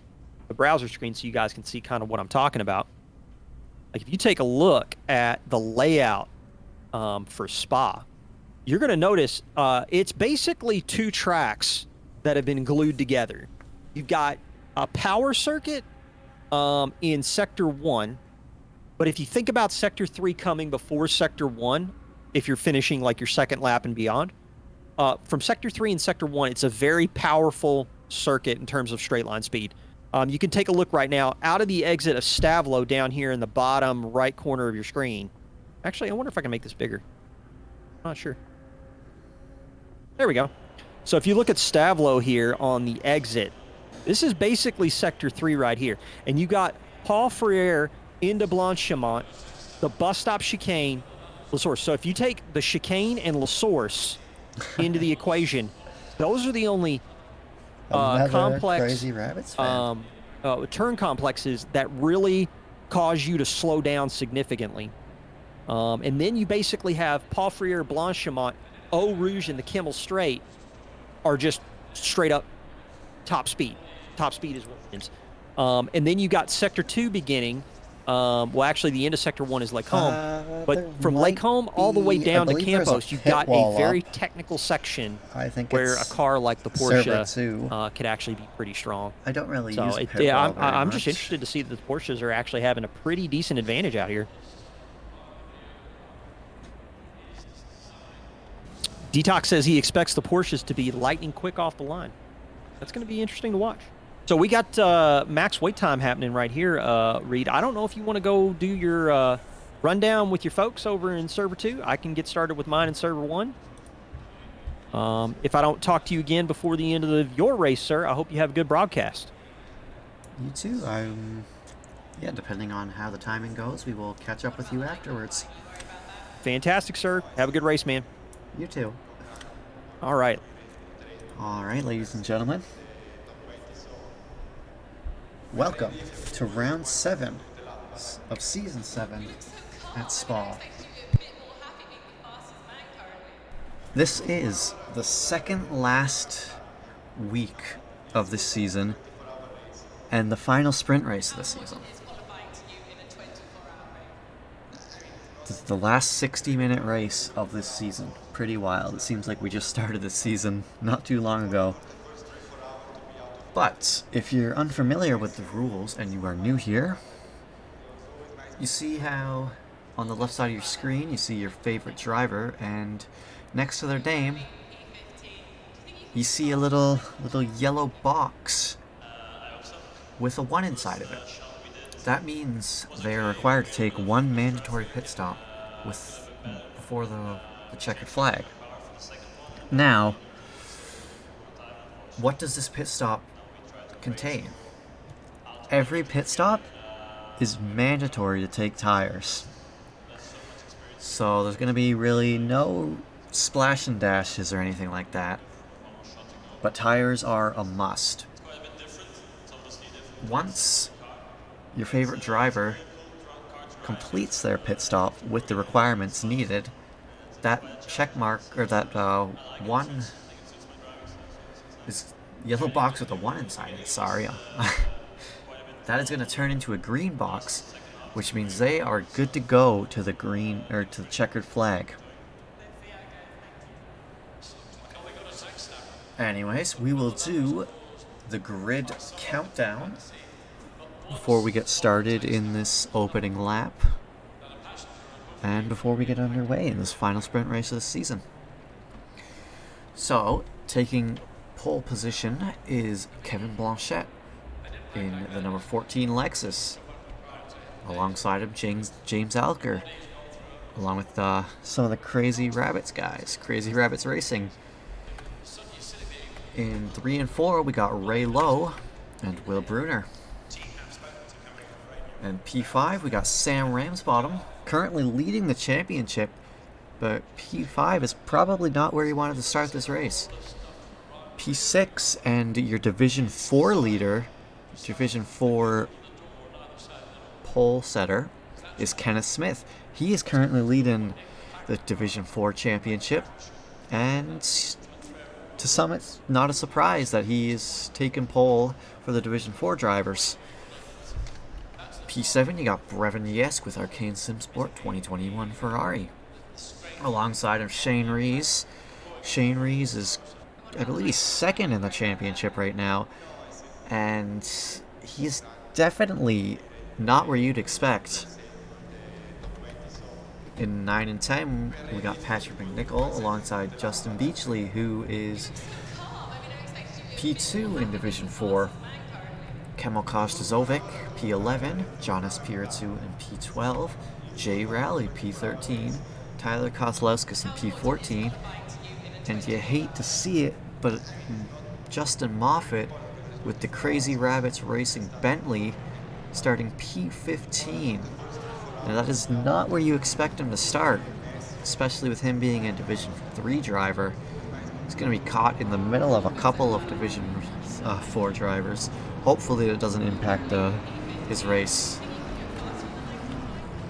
browser screen, so you guys can see kind of what I'm talking about. Like if you take a look at the layout for Spa, you're going to notice it's basically 2 tracks that have been glued together. You've got a power circuit in Sector 1, but if you think about Sector 3 coming before Sector 1, if you're finishing like your second lap and beyond, from Sector 3 and Sector 1, it's a very powerful circuit in terms of straight line speed. You can take a look right now out of the exit of Stavlo down here in the bottom right corner of your screen. Actually, I wonder if I can make this bigger. I'm not sure. There we go. So if you look at Stavlo here on the exit, this is basically Sector 3 right here. And you got Paul Freire into Blanchimont, the bus stop chicane, La Source. So if you take the chicane and La Source into the equation, those are the only complex Crazy Rabbits fan. turn complexes that really cause you to slow down significantly. And then you basically have Paul Freire, Blanchimont, Eau Rouge, and the Kemmel Straight are just straight up top speed. Top speed is what wins. And then you got Sector 2 beginning. Well, actually, the end of Sector 1 is Lake Home. But from Lake Home all the way down to Campos, you've got a very technical section where a car like the Porsche could actually be pretty strong. I don't really so use I'm just interested to see that the Porsches are actually having a pretty decent advantage out here. Detox says he expects the Porsches to be lightning quick off the line. That's going to be interesting to watch. So we got max wait time happening right here, Reed. I don't know if you want to go do your rundown with your folks over in Server 2. I can get started with mine in Server 1. If I don't talk to you again before the end of your race, sir, I hope you have a good broadcast. You too. Yeah, depending on how the timing goes, we will catch up with you afterwards. Fantastic, sir. Have a good race, man. You too. All right. All right, ladies and gentlemen. Welcome to round 7 of season 7 at Spa. This is the second last week of this season and the final sprint race of the season. This is the last 60-minute race of this season. Pretty wild. It seems like we just started this season not too long ago. But if you're unfamiliar with the rules and you are new here, you see how on the left side of your screen you see your favorite driver, and next to their name you see a little yellow box with a 1 inside of it. That means they are required to take 1 mandatory pit stop before the checkered flag. Now, what does this pit stop contain? Every pit stop is mandatory to take tires. So there's going to be really no splash and dashes or anything like that. But tires are a must. Once your favorite driver completes their pit stop with the requirements needed, that check mark, or that 1 is yellow box with a 1 inside it, sorry. That is going to turn into a green box, which means they are good to go to the green, or to the checkered flag. Anyways, we will do the grid countdown before we get started in this opening lap, and before we get underway in this final sprint race of the season. So, taking pole position is Kevin Blanchette in the number 14 Lexus. Alongside him, James Alker, along with some of the Crazy Rabbits guys, Crazy Rabbits Racing. In 3 and 4, we got Ray Lowe and Will Bruner. And P5, we got Sam Ramsbottom, currently leading the championship, but P5 is probably not where he wanted to start this race. P6 and your Division 4 leader, Division 4 pole setter, is Kenneth Smith. He is currently leading the Division 4 championship, and to some it's not a surprise that he is taking pole for the Division 4 drivers. P7, you got Brevin Yesk with Arcane Simsport 2021 Ferrari. Alongside of Shane Rees. Shane Rees is, I believe, he's second in the championship right now, and he's definitely not where you'd expect. In 9 and 10, we got Patrick McNichol alongside Justin Beachley, who is P2 in Division 4. Kemal Kostozovic, P11. Jonas Piritsu in P12. Jay Rowley, P13. Tyler Kozlowskis in P14. And you hate to see it, but Justin Moffitt with the Crazy Rabbits Racing Bentley starting P15. Now that is not where you expect him to start, especially with him being a Division 3 driver. He's going to be caught in the middle of a couple of Division 4 drivers. Hopefully it doesn't impact his race.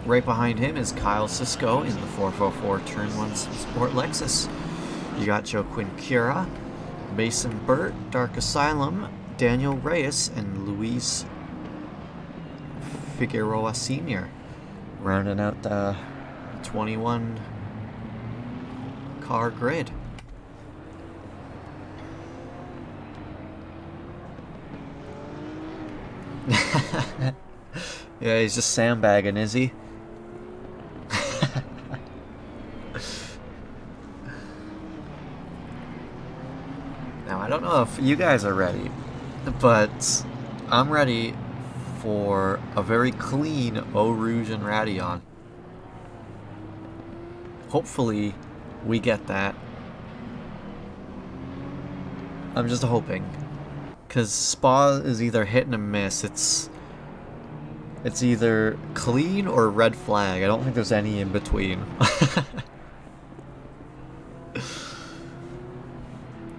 Right behind him is Kyle Sisko in the 444 Turn 1 Sport Lexus. You got Joe Quinn Cura, Mason Burt, Dark Asylum, Daniel Reyes, and Luis Figueroa Sr. rounding out the 21 car grid. Yeah, he's just sandbagging, is he? Now, I don't know if you guys are ready, but I'm ready for a very clean Eau Rouge and Radeon. Hopefully, we get that. I'm just hoping. Because Spa is either hit and a miss. It's either clean or red flag. I don't think there's any in between.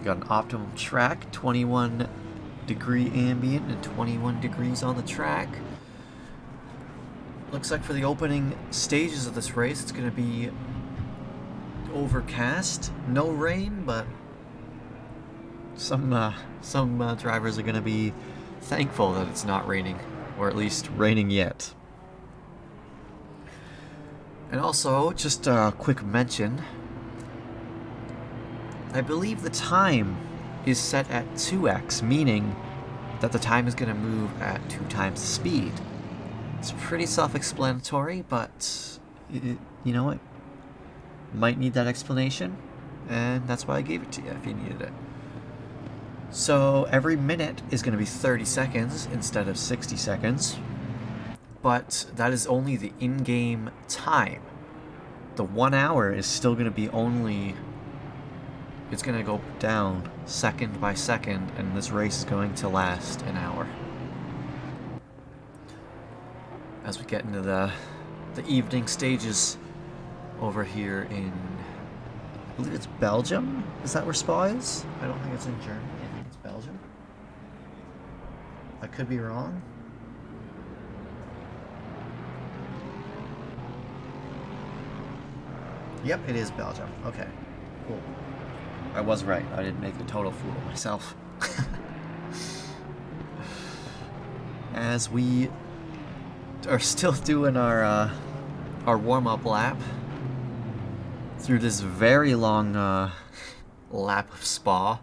Got an optimum track, 21 degree ambient and 21 degrees on the track. Looks like for the opening stages of this race, it's going to be overcast, no rain, but some drivers are going to be thankful that it's not raining, or at least raining yet. And also, just a quick mention, I believe the time is set at 2x, meaning that the time is going to move at 2 times the speed. It's pretty self-explanatory, but you know what? Might need that explanation, and that's why I gave it to you if you needed it. So every minute is going to be 30 seconds instead of 60 seconds. But that is only the in-game time. The 1 hour is still going to be only... It's going to go down second by second, and this race is going to last an hour. As we get into the evening stages over here in... I believe it's Belgium? Is that where Spa is? I don't think it's in Germany. I think it's Belgium. I could be wrong. Yep, it is Belgium. Okay, cool. I was right. I didn't make a total fool of myself. As we are still doing our warm-up lap through this very long lap of Spa.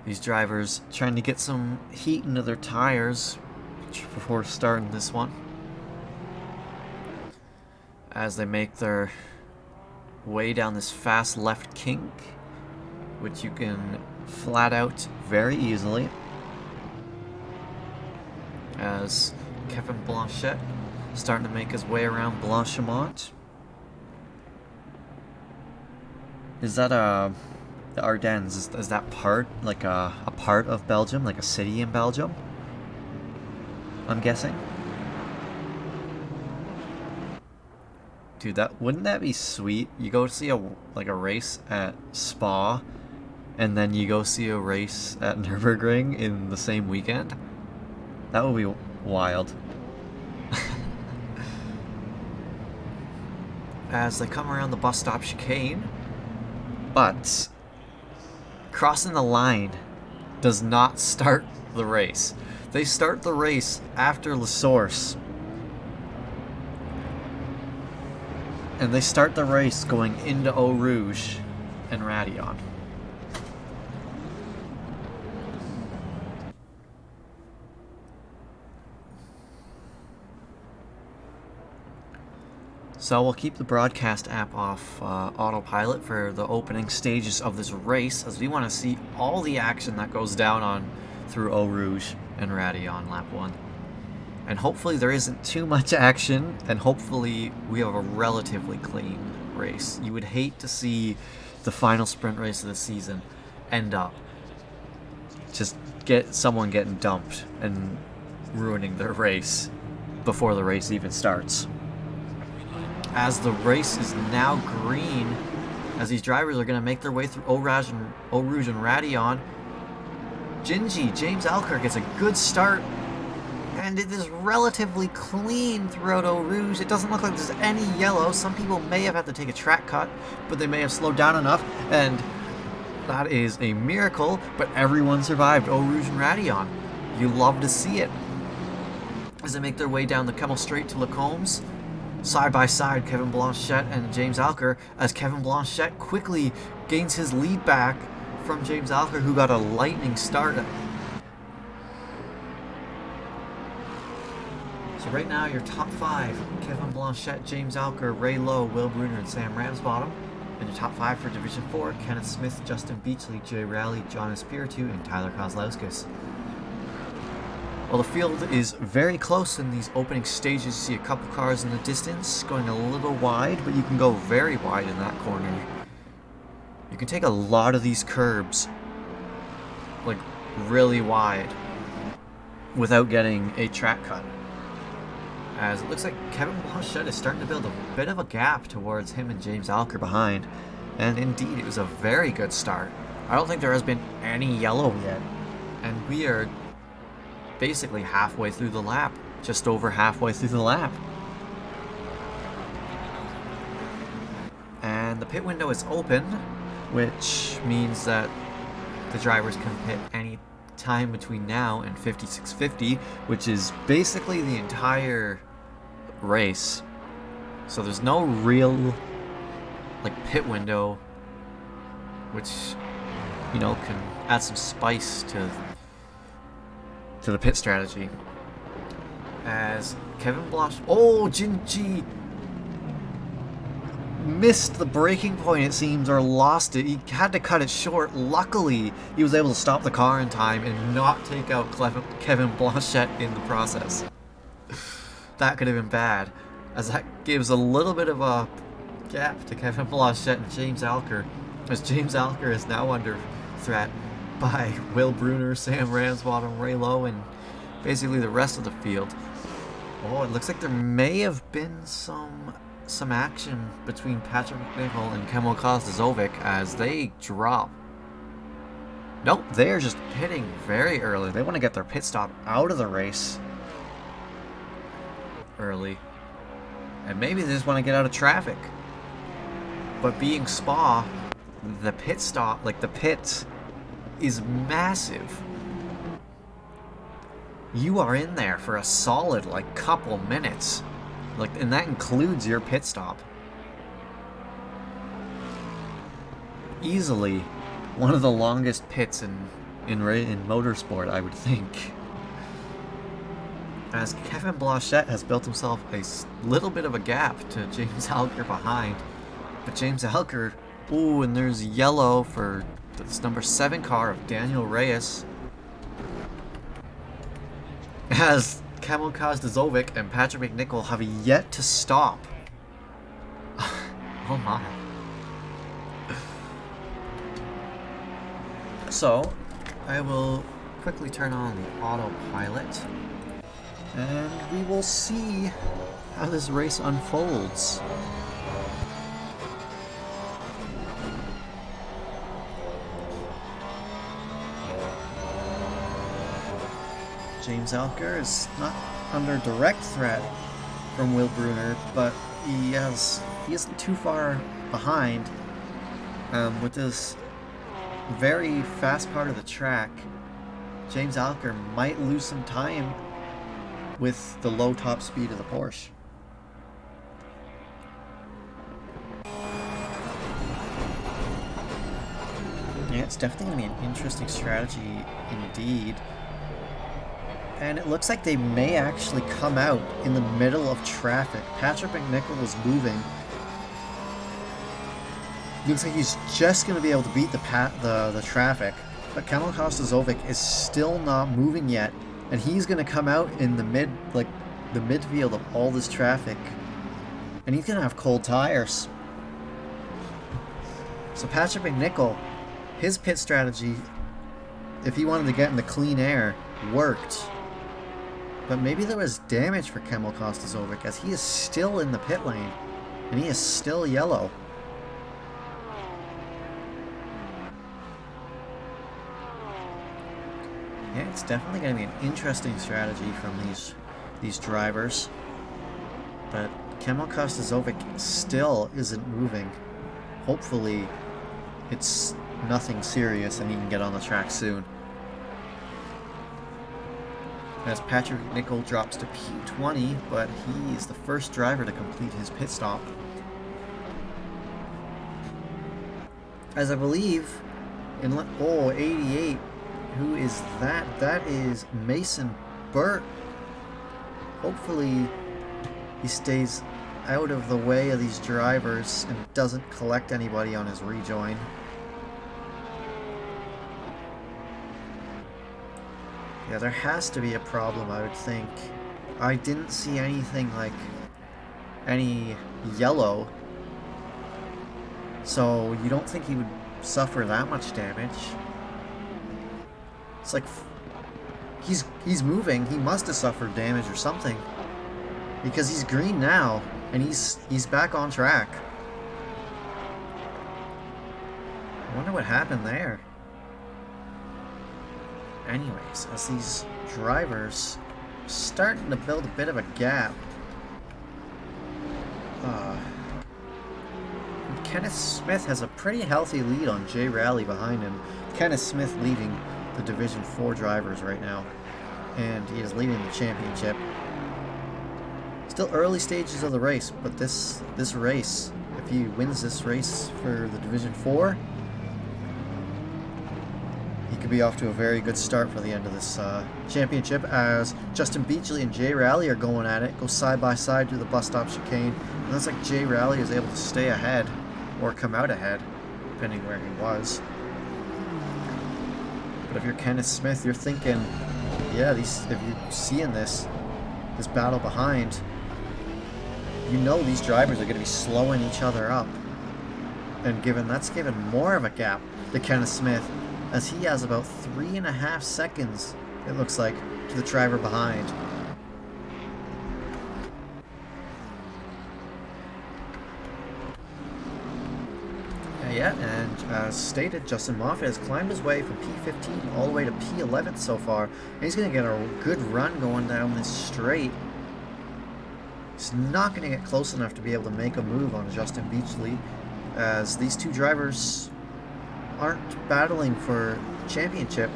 These drivers trying to get some heat into their tires before starting this one, as they make their way down this fast left kink, which you can flat out very easily, as Kevin Blanchette starting to make his way around Blanchimont. Is that the Ardennes, is that part, like a part of Belgium, like a city in Belgium? I'm guessing. Dude, wouldn't that be sweet? You go see a race at Spa, and then you go see a race at Nürburgring in the same weekend? That would be wild. As they come around the bus stop chicane, but crossing the line does not start the race. They start the race after La Source. And they start the race going into Eau Rouge and Raidillon. So we'll keep the broadcast app off autopilot for the opening stages of this race, as we want to see all the action that goes down through Eau Rouge and Raidillon lap 1. And hopefully there isn't too much action, and hopefully we have a relatively clean race. You would hate to see the final sprint race of the season end up just someone getting dumped and ruining their race before the race even starts. As the race is now green, as these drivers are going to make their way through Eau Rouge and Raidillon, Gingy, James Alker, gets a good start, and it is relatively clean throughout Eau Rouge. It doesn't look like there's any yellow. Some people may have had to take a track cut, but they may have slowed down enough, and that is a miracle, but everyone survived Eau Rouge and Raidillon. You love to see it. As they make their way down the Kemmel Straight to Lacombe, side by side, Kevin Blanchette and James Alker, as Kevin Blanchette quickly gains his lead back from James Alker, who got a lightning start. So right now, your top 5, Kevin Blanchette, James Alker, Ray Lowe, Will Bruner, and Sam Ramsbottom. And your top 5 for Division 4, Kenneth Smith, Justin Beachley, Jay Rowley, John Espiritu, and Tyler Kozlowskis. Well, the field is very close in these opening stages. You see a couple cars in the distance going a little wide, but you can go very wide in that corner. You can take a lot of these curbs, like, really wide without getting a track cut. As it looks like Kevin Blanchette is starting to build a bit of a gap towards him and James Alker behind. And indeed, it was a very good start. I don't think there has been any yellow yet. And we are basically halfway through the lap. Just over halfway through the lap. And the pit window is open, which means that the drivers can pit any time between now and 56:50, which is basically the entire race. So there's no real pit window, which, you know, can add some spice to the pit strategy. As Kevin Blanchette, oh, Gingy missed the braking point, it seems, or lost it. He had to cut it short. Luckily, he was able to stop the car in time and not take out Kevin Blanchette in the process. That could have been bad, as that gives a little bit of a gap to Kevin Blanchette and James Alker, as James Alker is now under threat by Will Bruner, Sam Ramsbottom, Ray Lowe, and basically the rest of the field. Oh, it looks like there may have been some action between Patrick McNichol and Kemel Kostadzovic as they drop. Nope, they're just pitting very early. They want to get their pit stop out of the race early. And maybe they just want to get out of traffic. But being Spa, the pit stop, like the pit, is massive. You are in there for a solid, like, couple minutes. Like, and that includes your pit stop. Easily one of the longest pits in motorsport, I would think. As Kevin Blanchette has built himself a little bit of a gap to James Alker behind. But James Alker, ooh, and there's yellow for this number 7 car of Daniel Reyes. As Kemel Kostadzovic and Patrick McNichol have yet to stop. Oh my. So, I will quickly turn on the autopilot, and we will see how this race unfolds. James Alker is not under direct threat from Will Bruner, but he isn't too far behind. With this very fast part of the track, James Alker might lose some time with the low top speed of the Porsche. Yeah, it's definitely going to be an interesting strategy indeed. And it looks like they may actually come out in the middle of traffic. Patrick McNichol is moving. Looks like he's just going to be able to beat the traffic. But Kemel Kostadzovic is still not moving yet. And he's going to come out in the midfield of all this traffic. And he's going to have cold tires. So Patrick McNichol, his pit strategy, if he wanted to get into clean air, worked. But maybe there was damage for Kemel Kostadzovic, as he is still in the pit lane, and he is still yellow. Yeah, it's definitely going to be an interesting strategy from these drivers. But Kemel Kostadzovic still isn't moving. Hopefully, it's nothing serious and he can get on the track soon. As Patrick McNichol drops to P20, but he is the first driver to complete his pit stop. As I believe, in 88, who is that? That is Mason Burt. Hopefully, he stays out of the way of these drivers and doesn't collect anybody on his rejoin. Yeah, there has to be a problem, I would think. I didn't see anything like any yellow, so you don't think he would suffer that much damage. It's like he's moving. He must have suffered damage or something, because he's green now and he's back on track. I wonder what happened there. Anyways, as these drivers starting to build a bit of a gap. Kenneth Smith has a pretty healthy lead on Jay Rowley behind him. Kenneth Smith leading the Division 4 drivers right now, and he is leading the championship. Still early stages of the race, but this race, if he wins this race for the Division 4, he could be off to a very good start for the end of this championship, as Justin Beachley and Jay Rally are going at it, go side by side through the bus stop chicane. And looks like Jay Rally is able to stay ahead, or come out ahead, depending where he was. But if you're Kenneth Smith, you're thinking, yeah, if you're seeing this battle behind, you know these drivers are going to be slowing each other up. And that's given more of a gap to Kenneth Smith, as he has about 3.5 seconds, it looks like, to the driver behind. Yeah, and as stated, Justin Moffat has climbed his way from P15 all the way to P11 so far. And he's going to get a good run going down this straight. He's not going to get close enough to be able to make a move on Justin Beachley, as these two drivers aren't battling for championship,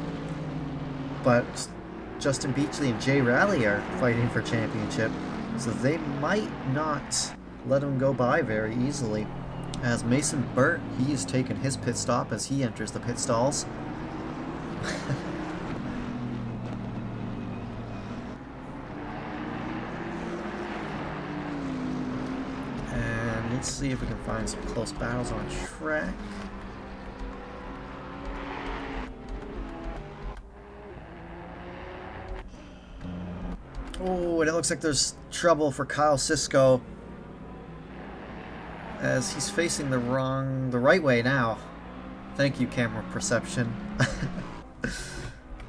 but Justin Beachley and Jay Rally are fighting for championship, so they might not let him go by very easily. As Mason Burt, he is taking his pit stop as he enters the pit stalls. And let's see if we can find some close battles on track. Oh, and it looks like there's trouble for Kyle Sisko, as he's facing the right way now. Thank you, camera perception.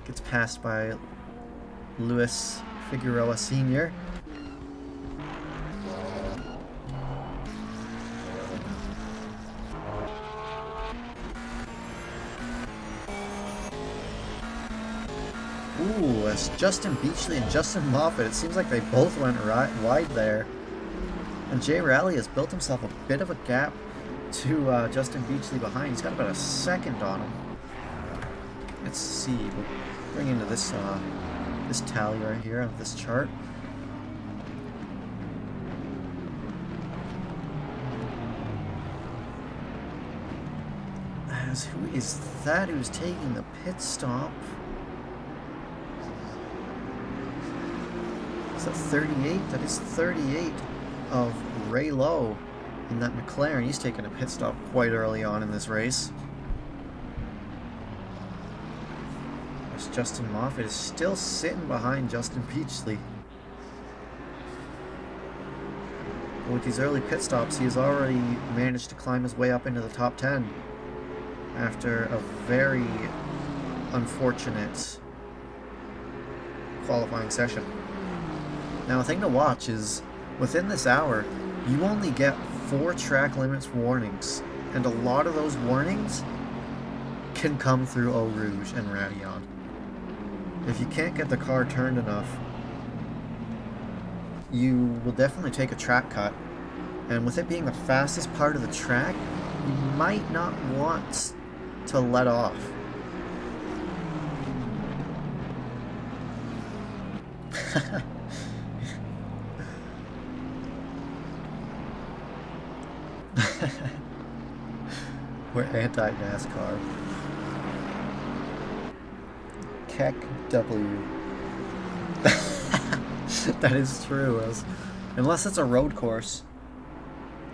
Gets passed by Luis Figueroa Sr. Ooh, as Justin Beachley and Justin Moffat, it seems like they both went wide there. And Jay Rally has built himself a bit of a gap to Justin Beachley behind. He's got about a second on him. Let's see. We'll bring into this tally right here of this chart. As who is that who's taking the pit stop? Is that 38? That is 38 of Ray Lowe in that McLaren. He's taking a pit stop quite early on in this race. As Justin Moffat is still sitting behind Justin Beachley. With these early pit stops, he has already managed to climb his way up into the top 10 after a very unfortunate qualifying session. Now, a thing to watch is, within this hour, you only get 4 track limits warnings, and a lot of those warnings can come through Eau Rouge and Radeon. If you can't get the car turned enough, you will definitely take a track cut, and with it being the fastest part of the track, you might not want to let off. We're anti-NASCAR. Keck W. That is true. Unless it's a road course.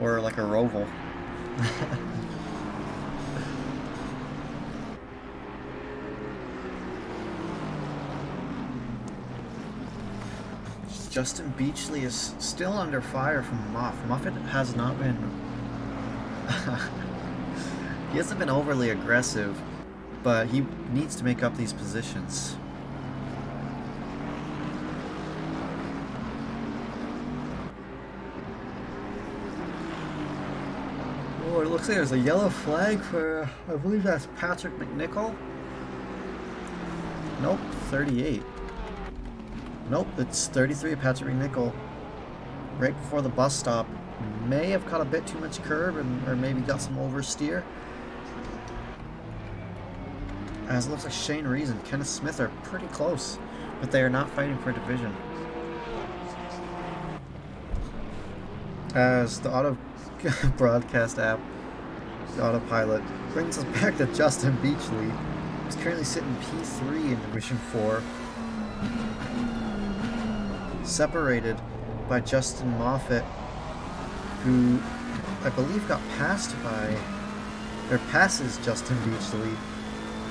Or like a roval. Justin Beachley is still under fire from Moffat has not been... he hasn't been overly aggressive, but he needs to make up these positions. Oh, it looks like there's a yellow flag for, I believe that's Patrick McNichol. Nope, 38. Nope, it's 33 of Patrick McNichol. Right before the bus stop. May have caught a bit too much curb or maybe got some oversteer. As it looks like Shane Rees and Kenneth Smith are pretty close, but they are not fighting for division. As the auto broadcast app, the autopilot, brings us back to Justin Beachley, He's currently sitting P3 in Division 4. Separated by Justin Moffat, who I believe got passes Justin Beachley.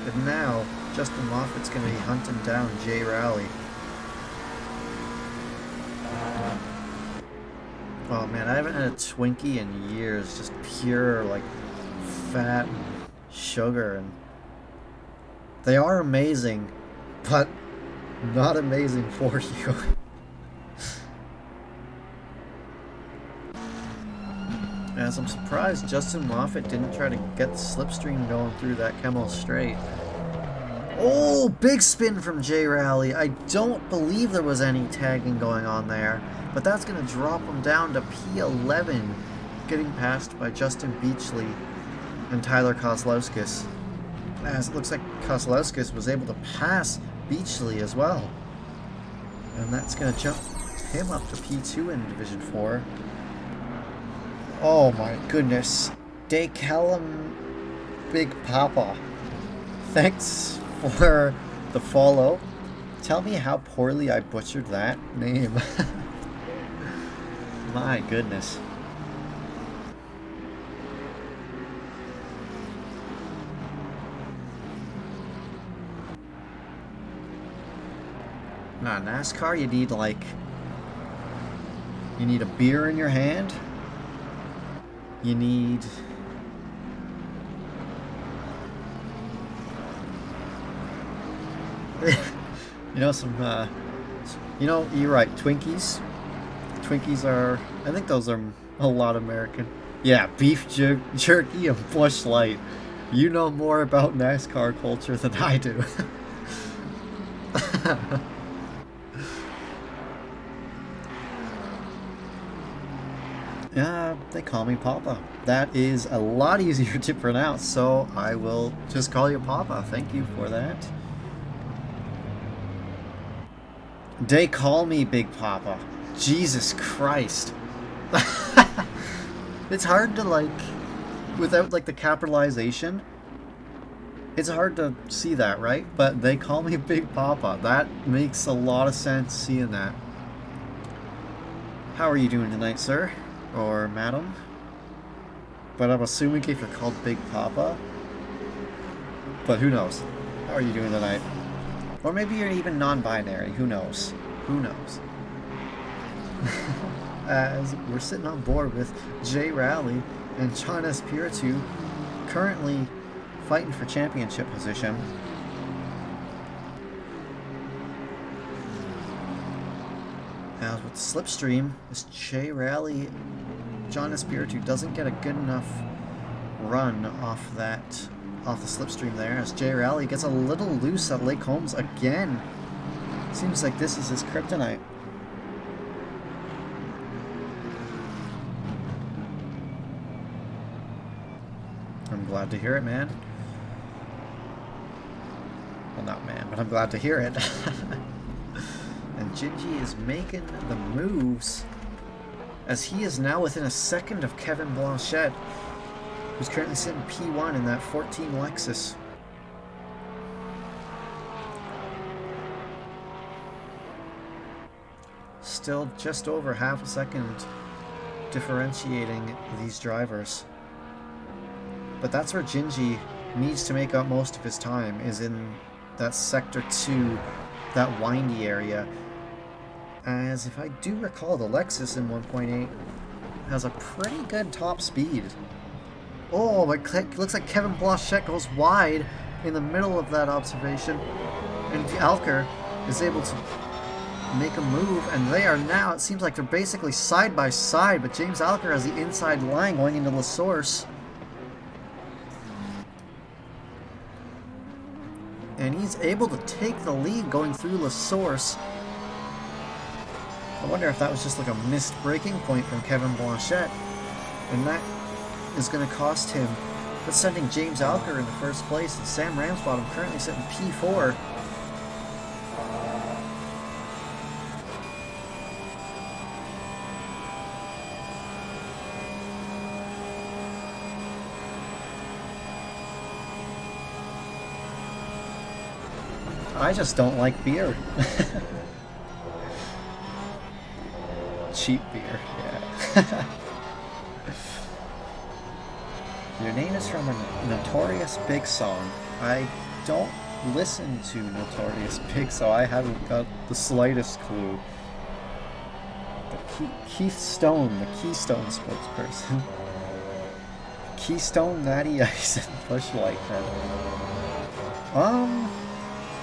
And now Justin Moffat's going to be hunting down Jay Rowley. Oh man, I haven't had a Twinkie in years. Just pure, like, fat and sugar. And they are amazing, but not amazing for you. As I'm surprised Justin Moffat didn't try to get the slipstream going through that Kemmel straight. Oh, big spin from Jay Rowley. I don't believe there was any tagging going on there, but that's going to drop him down to P11, getting passed by Justin Beachley and Tyler Kozlowskis. As it looks like Kozlowskis was able to pass Beachley as well. And that's going to jump him up to P2 in Division 4. Oh my goodness. Decallum Big Papa. Thanks for the follow. Tell me how poorly I butchered that name. My goodness. Nah, NASCAR, you need a beer in your hand. You need you're right, Twinkies. Twinkies are, I think those are a lot American. Yeah, beef jerky and Busch Light. You know more about NASCAR culture than I do. They call me Papa. That is a lot easier to pronounce, so I will just call you Papa. Thank you for that. They call me Big Papa. Jesus Christ. It's hard to, without, the capitalization, it's hard to see that, right? But they call me Big Papa. That makes a lot of sense seeing that. How are you doing tonight, sir? Or madam? But I'm assuming if you're called Big Papa. But who knows? How are you doing tonight? Or maybe you're even non-binary. Who knows? Who knows? As we're sitting on board with Jay Rowley and John Espiritu currently fighting for championship position. As with the slipstream, this Jay Rowley, John Espiritu doesn't get a good enough run off the slipstream there, as Jay Rowley gets a little loose at Lake Holmes again. Seems like this is his kryptonite. I'm glad to hear it, man. Well, not man, but I'm glad to hear it. And Gingy is making the moves, as he is now within a second of Kevin Blanchette, who's currently sitting P1 in that 14 Lexus. Still just over half a second differentiating these drivers. But that's where Gingy needs to make up most of his time, is in that Sector 2, that windy area. As if I do recall, the Lexus in 1.8 has a pretty good top speed. Oh, it looks like Kevin Blanchette goes wide in the middle of that observation, and Alker is able to make a move, and they are now, it seems like they're basically side by side, but James Alker has the inside line going into La Source. And he's able to take the lead going through La Source. I wonder if that was just like a missed braking point from Kevin Blanchette. And that is going to cost him. That's sending James Alker in the first place. And Sam Ramsbottom currently sitting P4. I just don't like beer. Cheap beer, yeah. Your name is from a Notorious Big song. I don't listen to Notorious Big, so I haven't got the slightest clue. Keith Stone, the Keystone spokesperson. Keystone, Natty Ice, and Bush Light.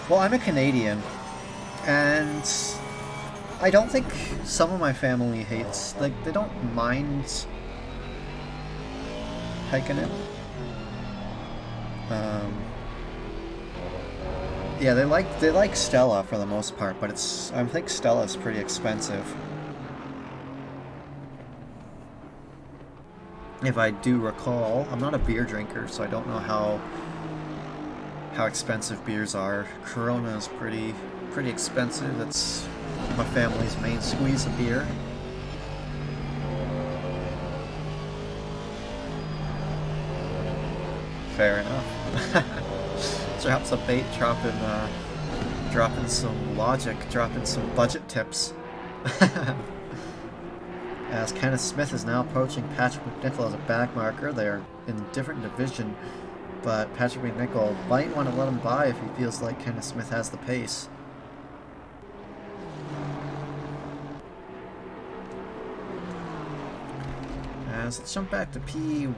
Well, I'm a Canadian, and I don't think some of my family hates, like, they don't mind hiking it. Yeah, they like Stella for the most part, but I think Stella's pretty expensive. If I do recall, I'm not a beer drinker, so I don't know how expensive beers are. Corona is pretty expensive. It's my family's main squeeze of beer. Fair enough. Drops a bait, dropping some logic, dropping some budget tips. As Kenneth Smith is now approaching Patrick McNichol as a back marker. They are in a different division, but Patrick McNichol might want to let him by if he feels like Kenneth Smith has the pace. As let's jump back to P1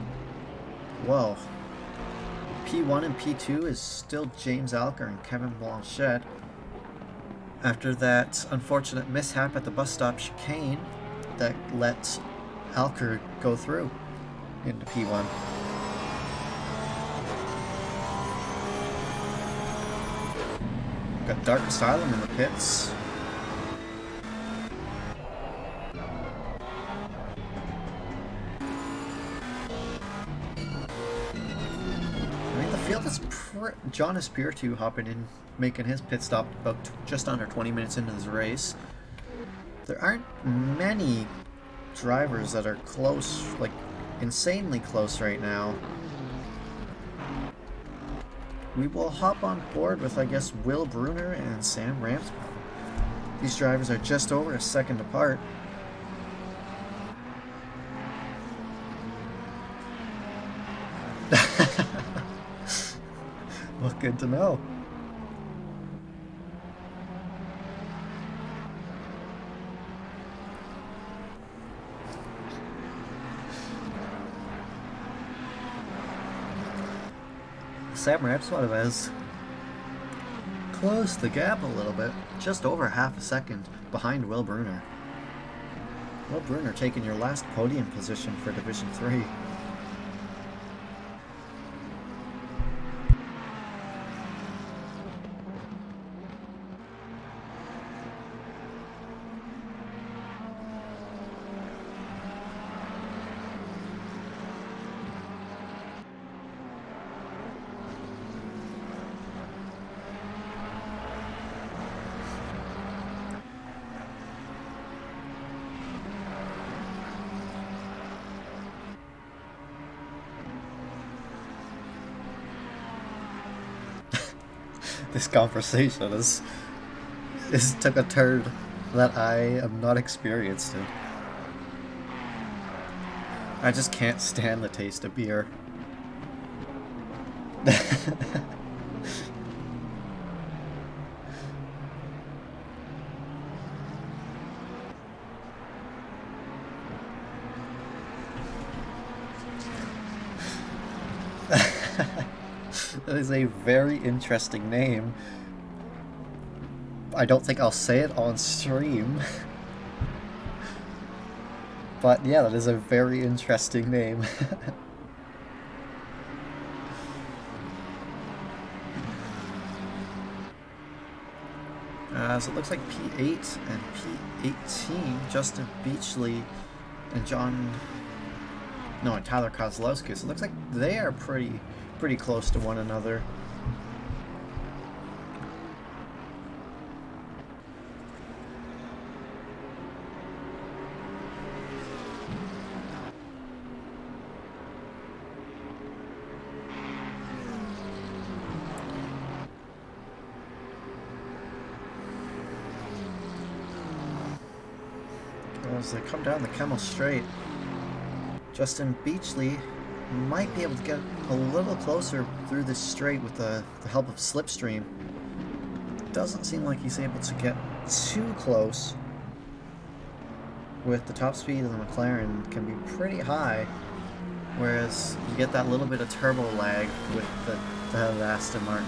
and P2 is still James Alker and Kevin Blanchette. After that unfortunate mishap at the bus stop chicane that let Alker go through into P1. Got Dark Asylum in the pits. I mean, the field is John Espiritu hopping in, making his pit stop about just under 20 minutes into this race. There aren't many drivers that are close, like insanely close right now. We will hop on board with, I guess, Will Bruner and Sam Ramsbottom. These drivers are just over a second apart. Well, good to know. Sam Ramsbottom has closed the gap a little bit, just over half a second behind Will Bruner. Will Bruner taking your last podium position for Division 3. This conversation is took a turn that I am not experienced in. I just can't stand the taste of beer. That is a very interesting name. I don't think I'll say it on stream. But yeah, that is a very interesting name. So it looks like P8 and P18, Justin Beachley and and Tyler Kozlowski. So it looks like they are pretty close to one another. as they come down the Kemmel Straight. Justin Beachley might be able to get a little closer through this straight with the help of Slipstream. Doesn't seem like he's able to get too close. With the top speed of the McLaren can be pretty high, whereas you get that little bit of turbo lag with the Aston Martin.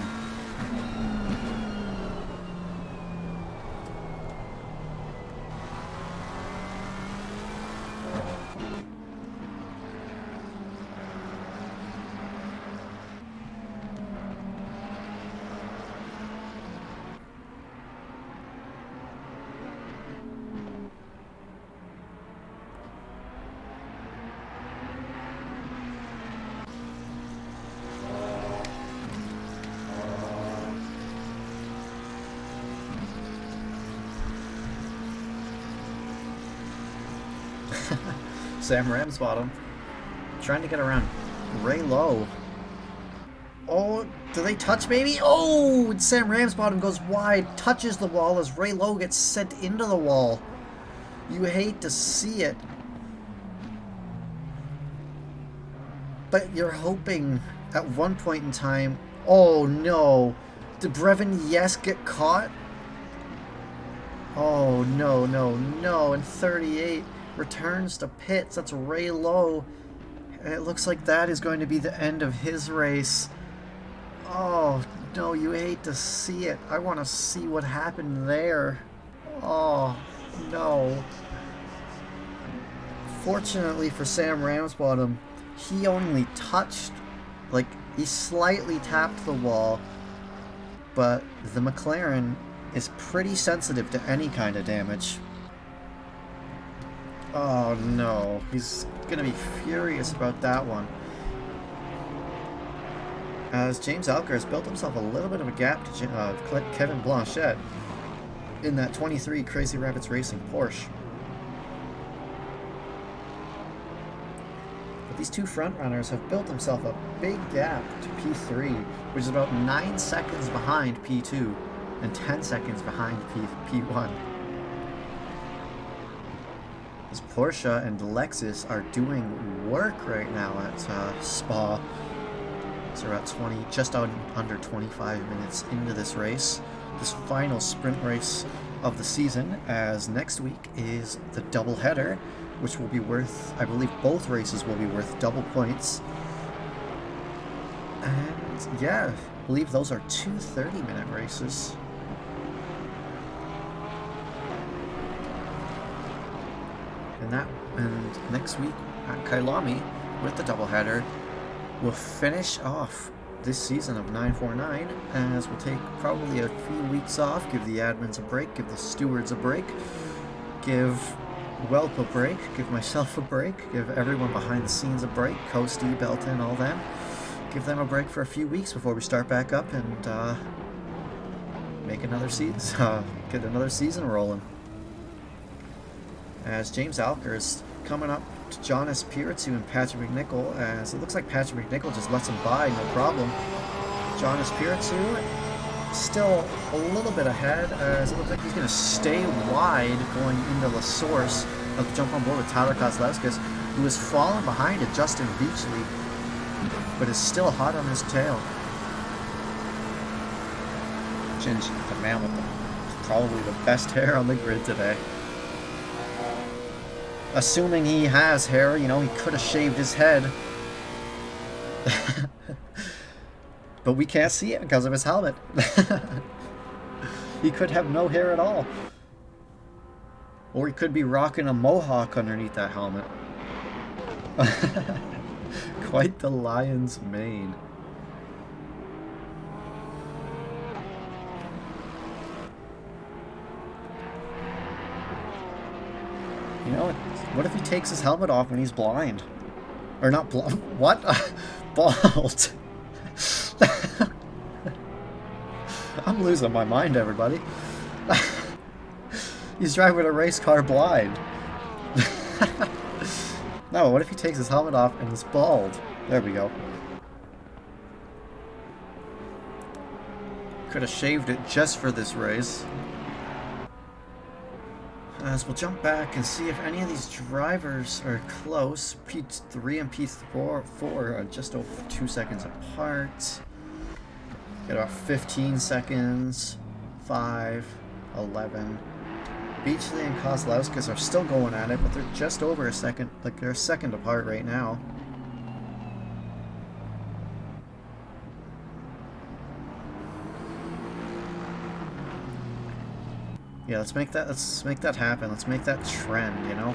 Sam Ramsbottom trying to get around Ray Lowe. Oh, do they touch maybe? Oh, and Sam Ramsbottom goes wide, touches the wall as Ray Lowe gets sent into the wall. You hate to see it. But you're hoping at one point in time... Oh no. Did Brevin Yes get caught? Oh no, no, no. And 38 returns to pits. That's Ray Lowe. And it looks like that is going to be the end of his race. Oh no, you hate to see it. I want to see what happened there. Oh no. Fortunately for Sam Ramsbottom, he only touched, like, he slightly tapped the wall, but the McLaren is pretty sensitive to any kind of damage. Oh no, he's gonna be furious about that one. As James Alker has built himself a little bit of a gap to Kevin Blanchette in that 23 Crazy Rabbits Racing Porsche. But these two front runners have built themselves a big gap to P3, which is about 9 seconds behind P2 and 10 seconds behind P1. As Porsche and Lexus are doing work right now at Spa. So we're at just under 25 minutes into this race, this final sprint race of the season, as next week is the doubleheader, which will be worth, I believe both races will be worth double points. And yeah, I believe those are two 30-minute races. And next week at Kailami with the doubleheader, we'll finish off this season of 949, as we'll take probably a few weeks off, give the admins a break, give the stewards a break, give Welp a break, give myself a break, give everyone behind the scenes a break, Coasty, Belton, all them. Give them a break for a few weeks before we start back up and make another season, get another season rolling. As James Alker is coming up to Jonas Piritsu and Patrick McNichol, as it looks like Patrick McNichol just lets him by, no problem. Jonas Piritsu still a little bit ahead, as it looks like he's going to stay wide going into La Source. He'll jump on board with Tyler Kozlowskis, who has fallen behind at Justin Beachley, but is still hot on his tail. Gingy, the man with probably the best hair on the grid today. Assuming he has hair, you know, he could have shaved his head. But we can't see it because of his helmet. He could have no hair at all. Or he could be rocking a mohawk underneath that helmet. Quite the lion's mane. You know, what if he takes his helmet off when he's blind? Or not blind. What? Bald. I'm losing my mind, everybody. He's driving a race car blind. No, what if he takes his helmet off and he's bald? There we go. Could have shaved it just for this race. As we'll jump back and see if any of these drivers are close. P3 and P4 are just over 2 seconds apart. Got about 15 seconds. 5, 11. Beachley and Kozlowskis are still going at it, but they're just over a second. Like, they're a second apart right now. Yeah, let's make that happen. Let's make that trend, you know?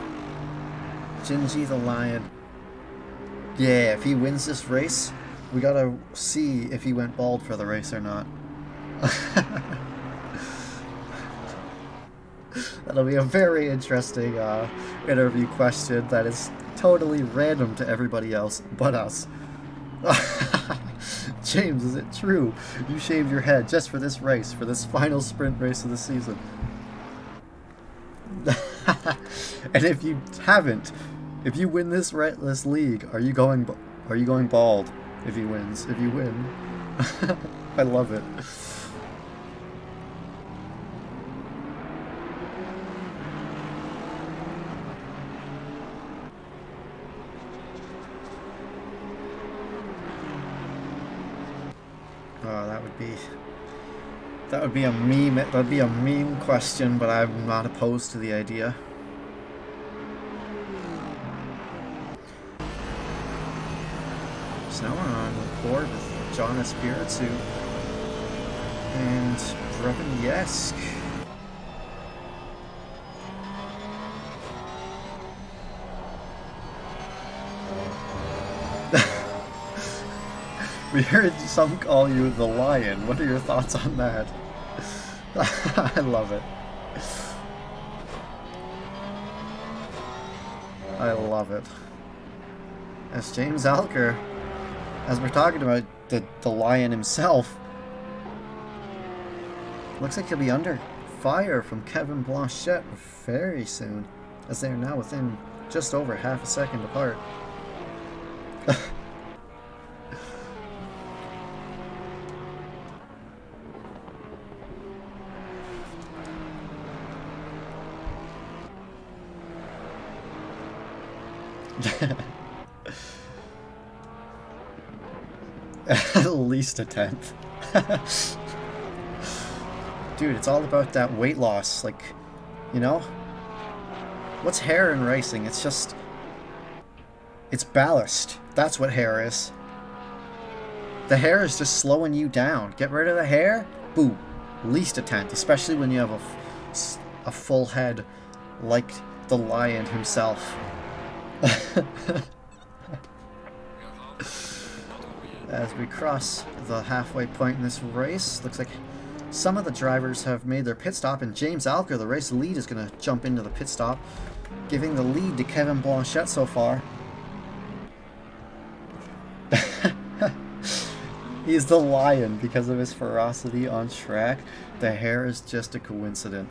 Gingy the Lion. Yeah, if he wins this race, we gotta see if he went bald for the race or not. That'll be a very interesting interview question that is totally random to everybody else but us. James, is it true you shaved your head just for this race, for this final sprint race of the season? And if you haven't, if you win this league, are you going bald? If he wins, if you win, I love it. Oh, that would be a meme. That'd be a meme question, but I'm not opposed to the idea. So now we're on board with John Espiritu and Brevin Yesk. We heard some call you the Lion. What are your thoughts on that? I love it. I love it. As James Alker, as we're talking about the Lion himself, looks like he'll be under fire from Kevin Blanchette very soon, as they are now within just over half a second apart. At least a 10th. Dude, it's all about that weight loss. Like, you know? What's hair in racing? It's just... it's ballast. That's what hair is. The hair is just slowing you down. Get rid of the hair, boom. At least a 10th. Especially when you have a full head like the Lion himself. As we cross the halfway point in this race, looks like some of the drivers have made their pit stop, and James Alker, the race lead, is going to jump into the pit stop, giving the lead to Kevin Blanchette so far. He's the Lion because of his ferocity on track. The hair is just a coincidence.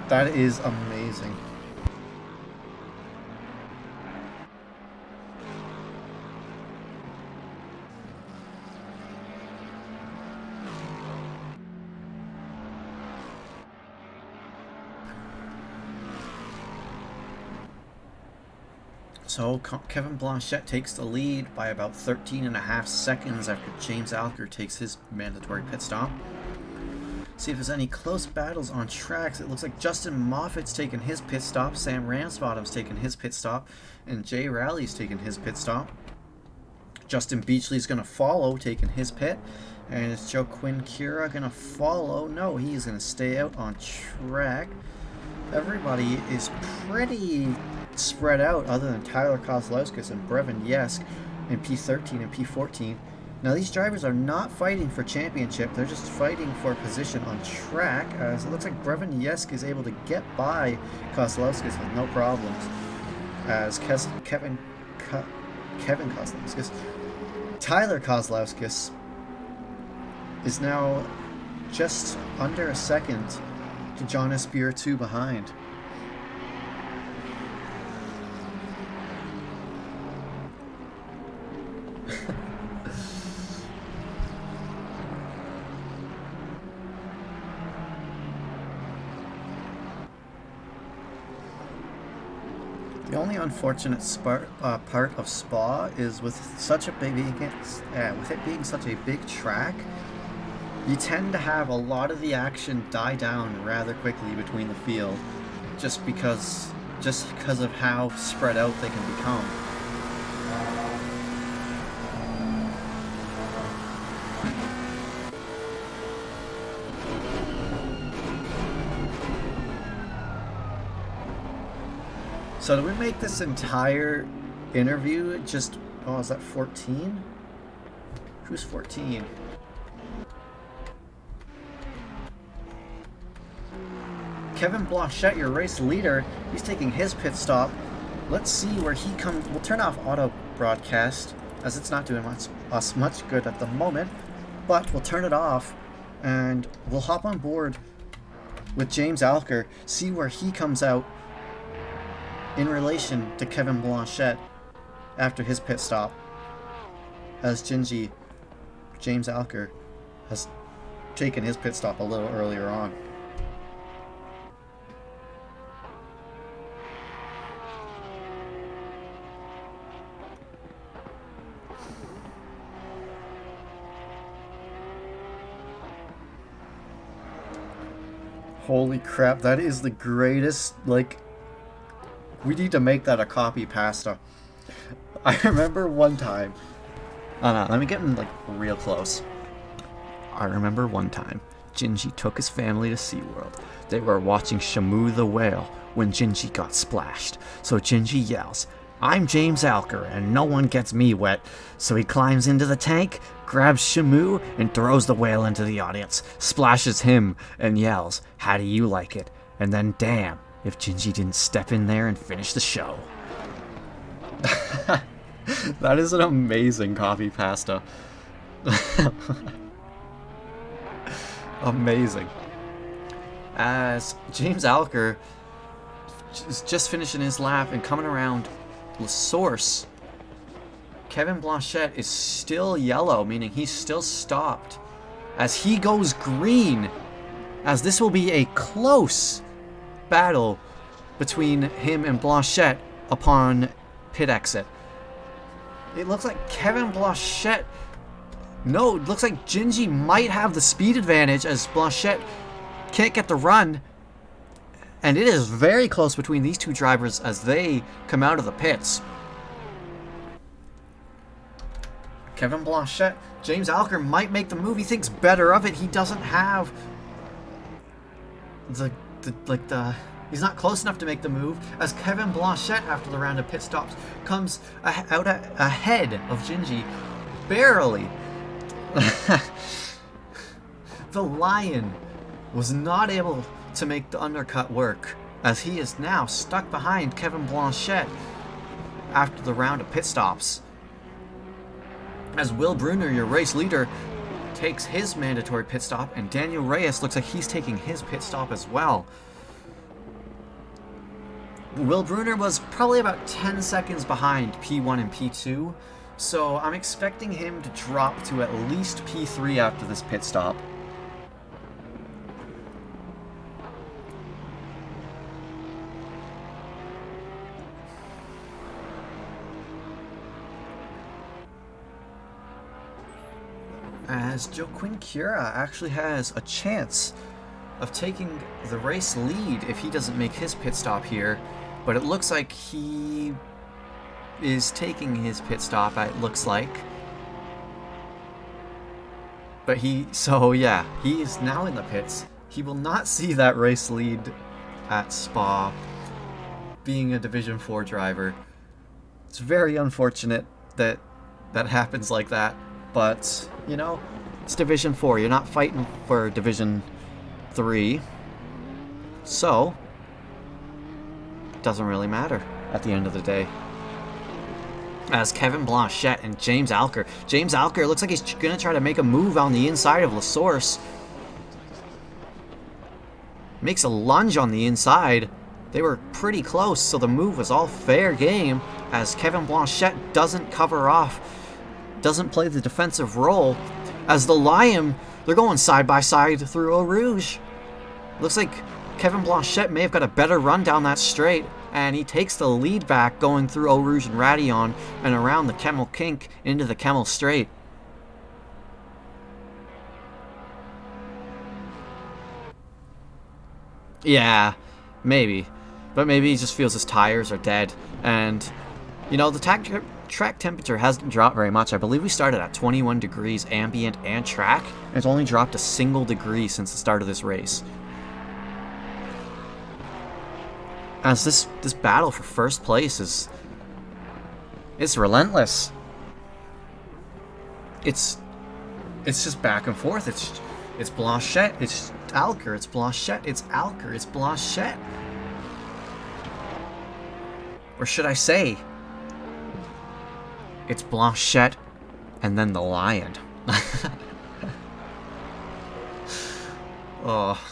That is amazing. So Kevin Blanchette takes the lead by about 13.5 seconds after James Alker takes his mandatory pit stop. See if there's any close battles on tracks. It looks like Justin Moffat's taken his pit stop, Sam Ramsbottom's taken his pit stop, and Jay Rowley's taken his pit stop. Justin Beachley's going to follow, taking his pit. And is Joe Quinn Kira going to follow? No, he's going to stay out on track. Everybody is pretty spread out other than Tyler Kozlowskis and Brevin Yesk in P13 and P14. Now these drivers are not fighting for championship, they're just fighting for position on track, as it looks like Brevin Yesk is able to get by Kozlowskis with no problems, as Kevin Kozlowskis, Tyler Kozlowskis is now just under a second to John Espiritu behind. The only unfortunate part of Spa is with with it being such a big track, you tend to have a lot of the action die down rather quickly between the field, just because of how spread out they can become. So do we make this entire interview just... Oh, is that 14? Who's 14? Kevin Blanchette, your race leader, he's taking his pit stop. Let's see where he comes. We'll turn off auto broadcast, as it's not doing us much good at the moment. But we'll turn it off, and we'll hop on board with James Alker, see where he comes out in relation to Kevin Blanchette after his pit stop, as James Alker has taken his pit stop a little earlier on. Holy crap, that is the greatest, we need to make that a copy pasta. I remember one time... Oh no, let me get in, real close. I remember one time, Gingy took his family to SeaWorld. They were watching Shamu the whale when Gingy got splashed. So Gingy yells, "I'm James Alker, and no one gets me wet." So he climbs into the tank, grabs Shamu, and throws the whale into the audience, splashes him, and yells, "How do you like it?" And then damn, if Gingy didn't step in there and finish the show. That is an amazing copy pasta. Amazing. As James Alker is just finishing his lap and coming around La Source, Kevin Blanchette is still yellow, meaning he's still stopped, as he goes green, as this will be a close battle between him and Blanchette upon pit exit. It looks like Kevin Blanchette... No, it looks like Gingy might have the speed advantage, as Blanchette can't get the run. And it is very close between these two drivers as they come out of the pits. Kevin Blanchette, James Alker might make the move. He thinks better of it. He doesn't have he's not close enough to make the move, as Kevin Blanchette, after the round of pit stops, comes out ahead of Gingy, barely. The Lion was not able to make the undercut work, as he is now stuck behind Kevin Blanchette after the round of pit stops. As Will Bruner, your race leader, takes his mandatory pit stop, and Daniel Reyes looks like he's taking his pit stop as well. Will Bruner was probably about 10 seconds behind P1 and P2, so I'm expecting him to drop to at least P3 after this pit stop. As Joaquin Cura actually has a chance of taking the race lead if he doesn't make his pit stop here, but it looks like he is taking his pit stop, it looks like. But he is now in the pits. He will not see that race lead at Spa, being a Division 4 driver. It's very unfortunate that that happens like that, but, you know, it's Division 4. You're not fighting for Division 3, so it doesn't really matter at the end of the day. As Kevin Blanchette and James Alker. James Alker looks like he's going to try to make a move on the inside of La Source. Makes a lunge on the inside. They were pretty close, so the move was all fair game, as Kevin Blanchette doesn't cover off, doesn't play the defensive role. As the Lion, they're going side by side through Eau Rouge. Looks like Kevin Blanchette may have got a better run down that straight, and he takes the lead back going through Eau Rouge and Radillon and around the Camel Kink into the Camel Straight. Yeah, maybe. But maybe he just feels his tires are dead. And, you know, the track temperature hasn't dropped very much. I believe we started at 21 degrees ambient and track. And it's only dropped a single degree since the start of this race. As this battle for first place it's relentless. It's just back and forth. It's Blanchette, it's Alker, it's Blanchette, it's Alker, it's Blanchette. Or should I say, it's Blanchette and then the Lion. Oh.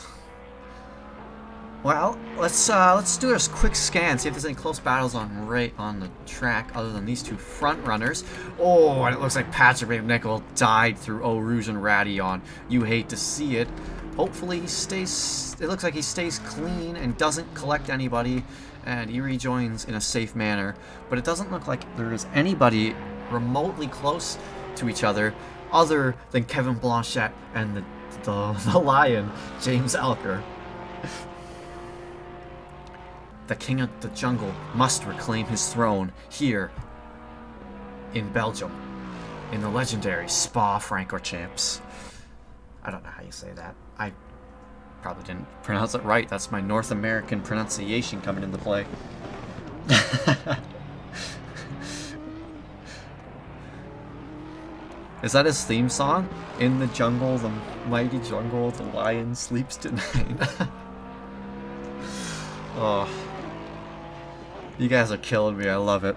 Well, let's do a quick scan, see if there's any close battles on the track other than these two front runners. Oh, and it looks like Patrick McNichol died through Eau Rouge and Radillon. You hate to see it. Hopefully it looks like he stays clean and doesn't collect anybody, and he rejoins in a safe manner. But it doesn't look like there is anybody remotely close to each other than Kevin Blanchette and the Lion, James Alker. The King of the Jungle must reclaim his throne here in Belgium, in the legendary Spa-Francorchamps. I don't know how you say that. I probably didn't pronounce it right. That's my North American pronunciation coming into play. Is that his theme song? In the jungle, the mighty jungle, the lion sleeps tonight. Oh. You guys are killing me. I love it.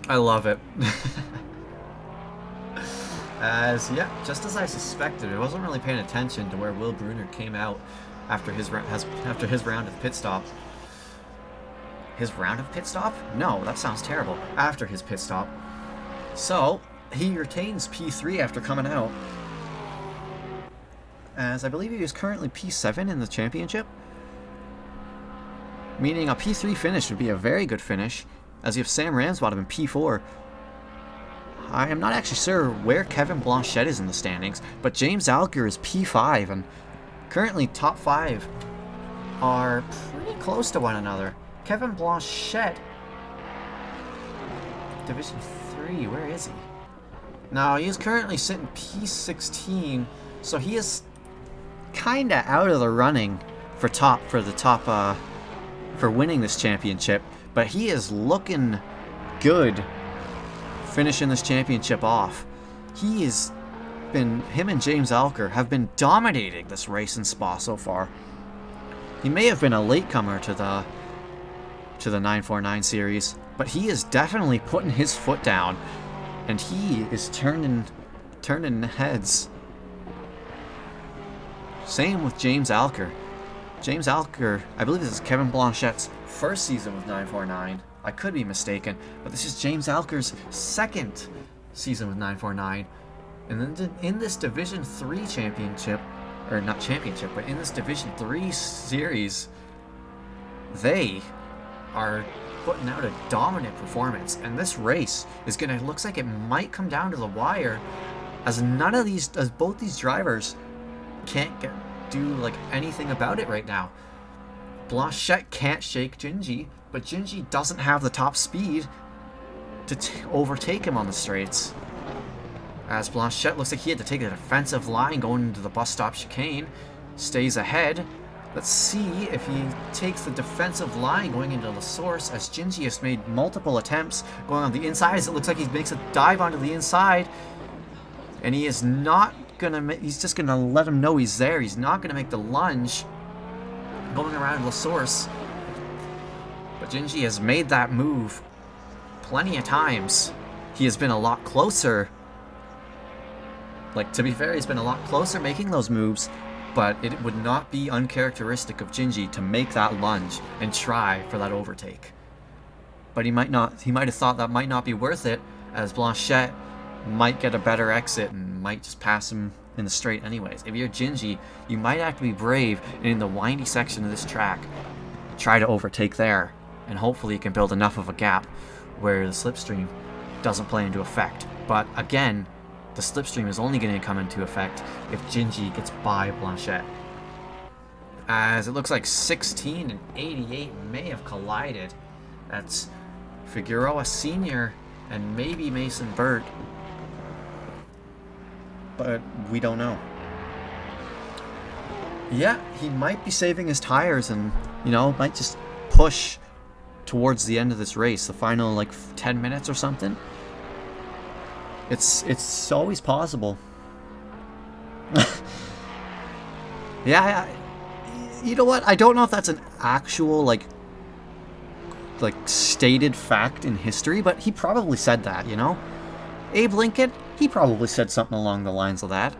I love it. Just as I suspected, I wasn't really paying attention to where Will Brunner came out after his round of pit stop. His round of pit stop? No, that sounds terrible. After his pit stop. So, he retains P3 after coming out. As I believe he is currently P7 in the championship. Meaning a P3 finish would be a very good finish, as if Sam Ramsbottom in P4. I am not actually sure where Kevin Blanchette is in the standings, but James Alker is P5, and currently top 5 are pretty close to one another. Kevin Blanchette, Division 3, where is he? No, he is currently sitting P16, so he is kinda out of the running for winning this championship, but he is looking good finishing this championship off. Him and James Alker have been dominating this race in Spa so far. He may have been a latecomer to the 949 series, but he is definitely putting his foot down, and he is turning heads. Same with James Alker. James Alker, I believe this is Kevin Blanchette's first season with 949. I could be mistaken, but this is James Alker's second season with 949. And then in this Division 3 championship, or not championship, but in this Division 3 series, they are putting out a dominant performance. And this race looks like it might come down to the wire, as both these drivers can't do like anything about it right now. Blanchette can't shake Gingy, but Gingy doesn't have the top speed to overtake him on the straights. As Blanchette looks like he had to take a defensive line going into the bus stop chicane, stays ahead. Let's see if he takes the defensive line going into the source, as Gingy has made multiple attempts going on the inside, as it looks like he makes a dive onto the inside, and he is not he's just gonna let him know he's there. He's not gonna make the lunge going around the source. But Gingy has made that move plenty of times. He has been a lot closer. Like, to be fair, he's been a lot closer making those moves, but it would not be uncharacteristic of Gingy to make that lunge and try for that overtake. But he might have thought that might not be worth it, as Blanchette might get a better exit and might just pass him in the straight anyways. If you're Gingy, you might have to be brave, and in the windy section of this track, try to overtake there, and hopefully he can build enough of a gap where the slipstream doesn't play into effect. But again, the slipstream is only going to come into effect if Gingy gets by Blanchette. As it looks like 16 and 88 may have collided. That's Figueroa Sr. and maybe Mason Burt. But we don't know. Yeah, he might be saving his tires and, you know, might just push towards the end of this race, the final, like, 10 minutes or something. It's always possible. Yeah, you know what? I don't know if that's an actual, like stated fact in history, but he probably said that, you know? Abe Lincoln, he probably said something along the lines of that.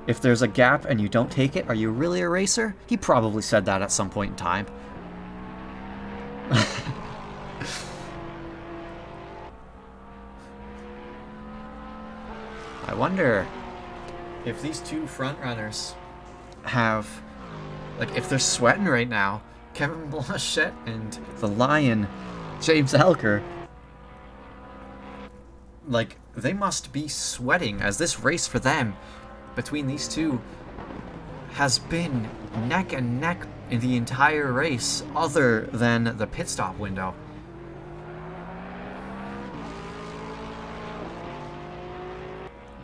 If there's a gap and you don't take it, are you really a racer? He probably said that at some point in time. I wonder if these two front runners have, like, if they're sweating right now, Kevin Blanchette and the Lion, James Alker, like, they must be sweating, as this race for them between these two has been neck and neck in the entire race, other than the pit stop window.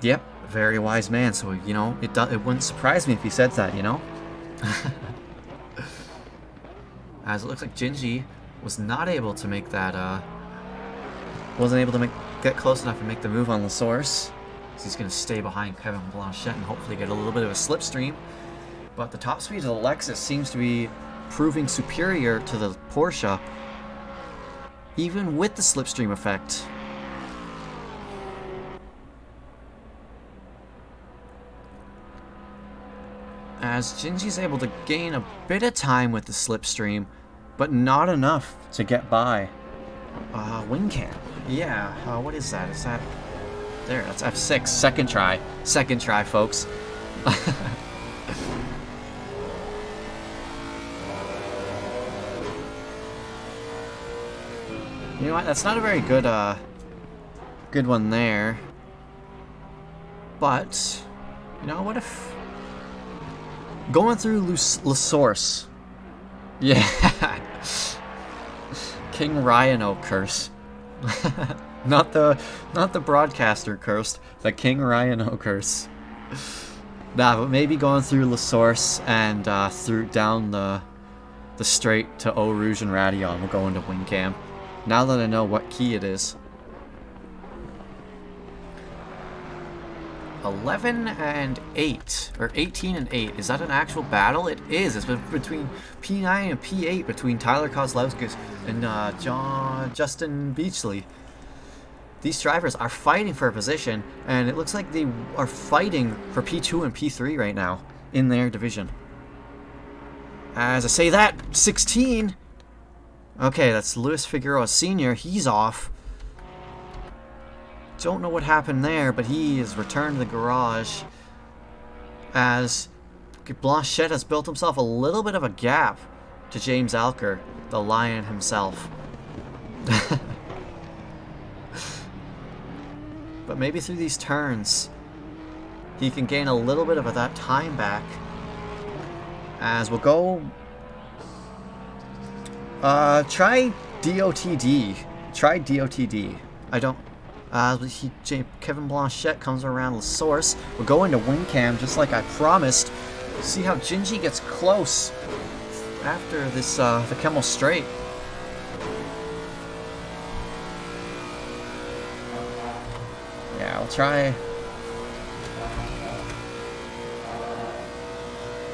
Yep, very wise man. So, you know, it wouldn't surprise me if he said that, you know? As it looks like Gingy was not able to make that, wasn't able to get close enough and make the move on the source. So he's going to stay behind Kevin Blanchette and hopefully get a little bit of a slipstream. But the top speed of the Lexus seems to be proving superior to the Porsche, even with the slipstream effect. As Gingy's able to gain a bit of time with the slipstream, but not enough to get by. Wing cam. Yeah, what is that? Is that... There, that's F6. Second try. Second try, folks. You know what? That's not a very good, good one there. But, you know, what if... Going through La Source. Yeah. King Rhino curse. Not the broadcaster cursed, the King Rhino curse. Nah, but maybe going through La Source and through down the straight to Eau Rouge and Radeon. We'll go into wing cam. Now that I know what key it is. 11 and 8, or 18 and 8. Is that an actual battle? It is. It's between P9 and P8, between Tyler Kozlowskis and Justin Beachley. These drivers are fighting for a position, and it looks like they are fighting for P2 and P3 right now in their division. As I say that, 16. Okay, that's Luis Figueroa Sr. He's off. Don't know what happened there, but he is returned to the garage as Blanchette has built himself a little bit of a gap to James Alker, the Lion himself. But maybe through these turns, he can gain a little bit of that time back. As we'll go... try DOTD. Try DOTD. I don't... Kevin Blanchette comes around the source. We'll go into wing cam just like I promised. See how Gingy gets close after this, the Kemmel straight. Yeah, I'll try.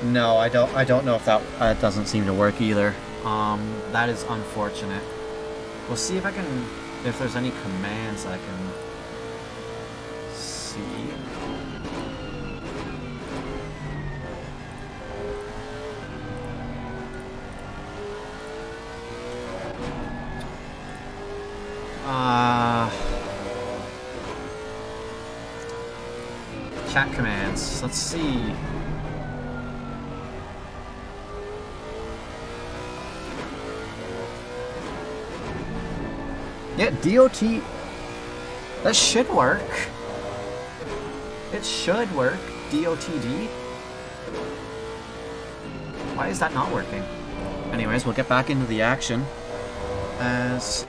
No, I don't know if that doesn't seem to work either. That is unfortunate. We'll see if I can. If there's any commands I can see. Chat commands. Let's see. Yeah, DOT. That should work. It should work. DOTD. Why is that not working? Anyways, we'll get back into the action. As,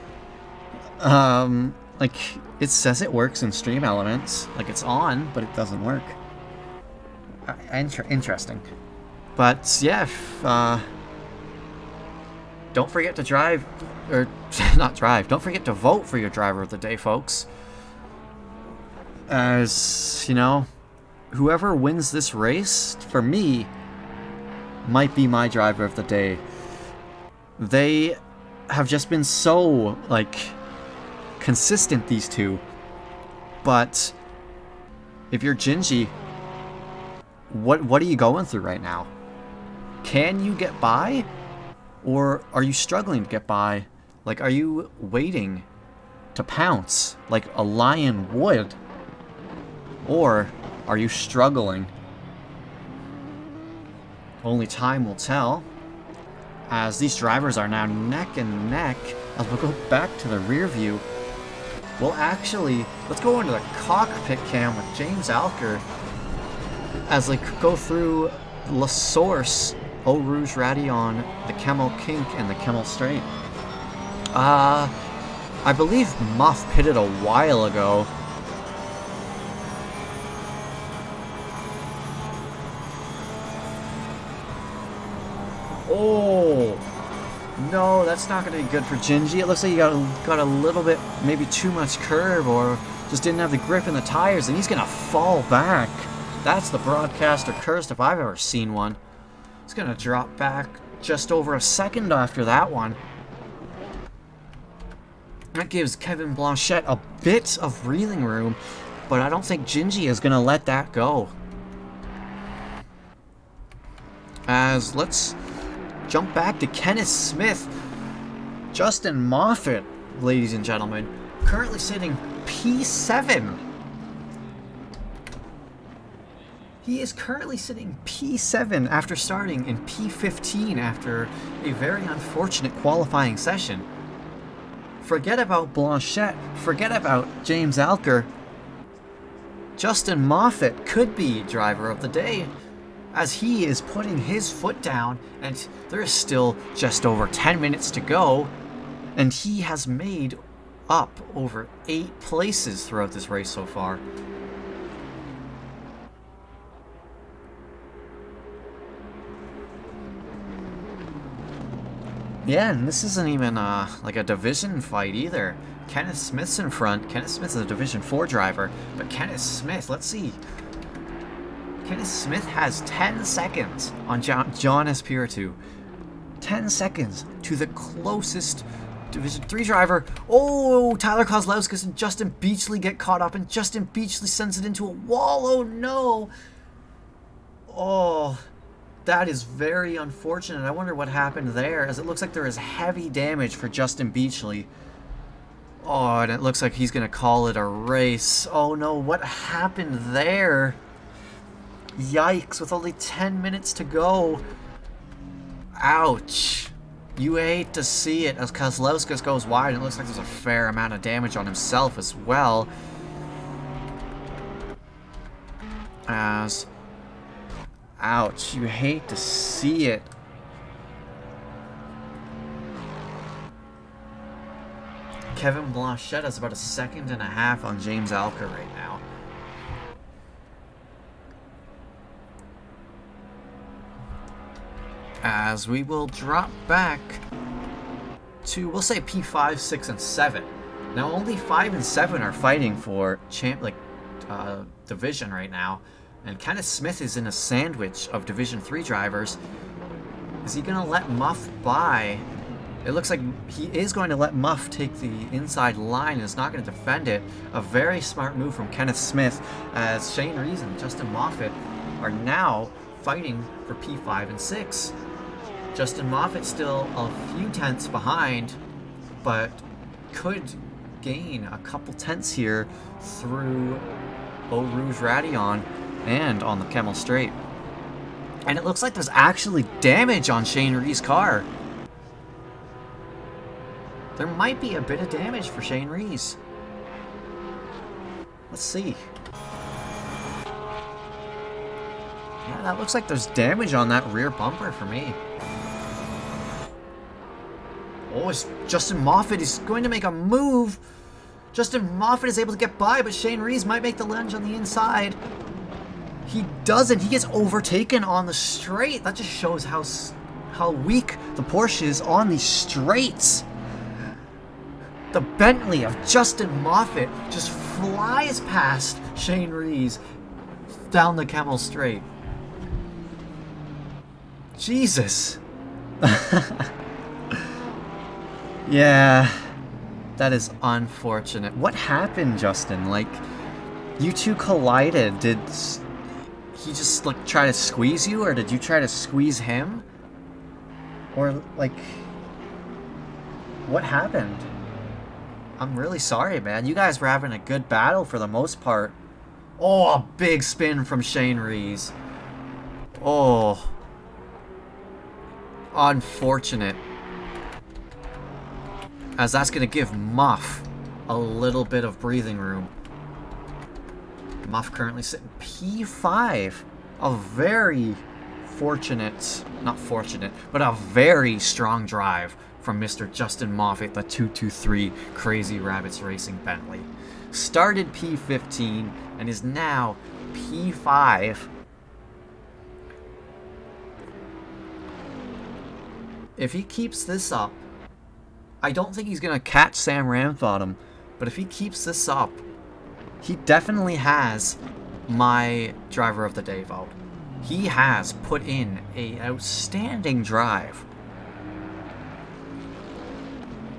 like, it says it works in Stream Elements. Like, it's on, but it doesn't work. Interesting. But, yeah, don't forget to drive, or not drive, don't forget to vote for your driver of the day, folks. As, you know, whoever wins this race, for me, might be my driver of the day. They have just been so, like, consistent, these two. But if you're Gingy, what are you going through right now? Can you get by? Or are you struggling to get by? Like, are you waiting to pounce like a lion would? Or are you struggling? Only time will tell, as these drivers are now neck and neck. As we'll go back to the rear view, we'll actually, let's go into the cockpit cam with James Alker as they go through La Source, Eau Rouge Radion, the Camel Kink, and the Camel Straight. I believe Muff pitted a while ago. Oh, no, that's not going to be good for Gingy. It looks like he got a little bit, maybe too much curve, or just didn't have the grip in the tires, and he's going to fall back. That's the broadcaster curse if I've ever seen one. He's going to drop back just over a second after that one. That gives Kevin Blanchette a bit of breathing room, but I don't think Gingy is going to let that go. As let's jump back to Kenneth Smith. Justin Moffat, ladies and gentlemen, currently sitting P7. He is currently sitting P7 after starting in P15 after a very unfortunate qualifying session. Forget about Blanchette, forget about James Alker. Justin Moffat could be driver of the day, as he is putting his foot down, and there is still just over 10 minutes to go, and he has made up over 8 places throughout this race so far. Yeah, and this isn't even like a division fight either. Kenneth Smith's in front. Kenneth Smith is a Division 4 driver, but Kenneth Smith, let's see. Kenneth Smith has 10 seconds on John Espiritu. 10 seconds to the closest Division 3 driver. Oh, Tyler Kozlowskis and Justin Beachley get caught up, and Justin Beachley sends it into a wall. Oh, no. Oh, that is very unfortunate. I wonder what happened there, as it looks like there is heavy damage for Justin Beachley. Oh, and it looks like he's going to call it a race. Oh, no, what happened there? Yikes, with only 10 minutes to go. Ouch. You hate to see it as Kozlowskis goes wide, and it looks like there's a fair amount of damage on himself as well. As... ouch, you hate to see it. Kevin Blanchette has about 1.5 seconds on James Alker right now. As we will drop back to, we'll say P5, 6, and 7. Now only 5 and 7 are fighting for division right now, and Kenneth Smith is in a sandwich of Division 3 drivers. Is he going to let Muff by? It looks like he is going to let Muff take the inside line and is not going to defend it. A very smart move from Kenneth Smith, as Shane Rees and Justin Moffat are now fighting for P5 and 6. Justin Moffat still a few tenths behind, but could gain a couple tenths here through Eau Rouge Radion and on the Camel Straight. And it looks like there's actually damage on Shane Rees' car. There might be a bit of damage for Shane Rees. Let's see. Yeah, that looks like there's damage on that rear bumper for me. Oh, it's Justin Moffat. He's going to make a move. Justin Moffat is able to get by, but Shane Rees might make the lunge on the inside. He doesn't. He gets overtaken on the straight. That just shows how weak the Porsche is on these straights. The Bentley of Justin Moffat just flies past Shane Rees down the Camel Straight. Jesus. Yeah, that is unfortunate. What happened, Justin? Like, you two collided. Did he just, like, try to squeeze you, or did you try to squeeze him? Or, like, what happened? I'm really sorry, man. You guys were having a good battle for the most part. Oh, a big spin from Shane Rees. Oh. Unfortunate. As that's going to give Muff a little bit of breathing room. Muff currently sitting P5. A very fortunate, not fortunate, but a very strong drive from Mr. Justin Moffat, the 223 Crazy Rabbits Racing Bentley. Started P15 and is now P5. If he keeps this up, I don't think he's going to catch Sam Ramthottem, but if he keeps this up, he definitely has my driver of the day vote. He has put in an outstanding drive.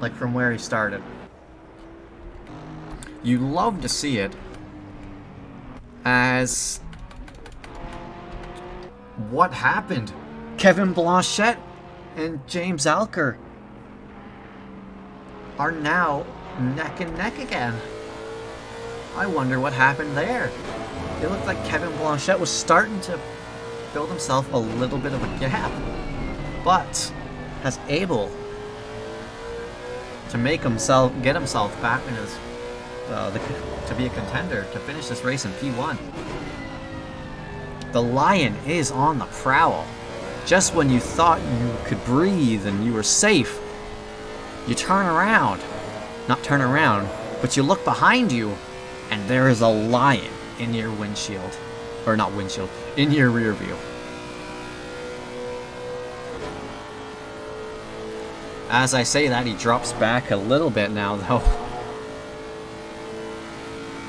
Like from where he started. You love to see it, as what happened? Kevin Blanchette and James Alker are now neck and neck again. I wonder what happened there. It looked like Kevin Blanchette was starting to build himself a little bit of a gap, but has able to make himself get himself back in his to be a contender to finish this race in P1. The Lion is on the prowl. Just when you thought you could breathe and you were safe, you turn around. Not turn around, but you look behind you, and there is a lion in your windshield. Or not windshield, in your rear view. As I say that, he drops back a little bit now, though.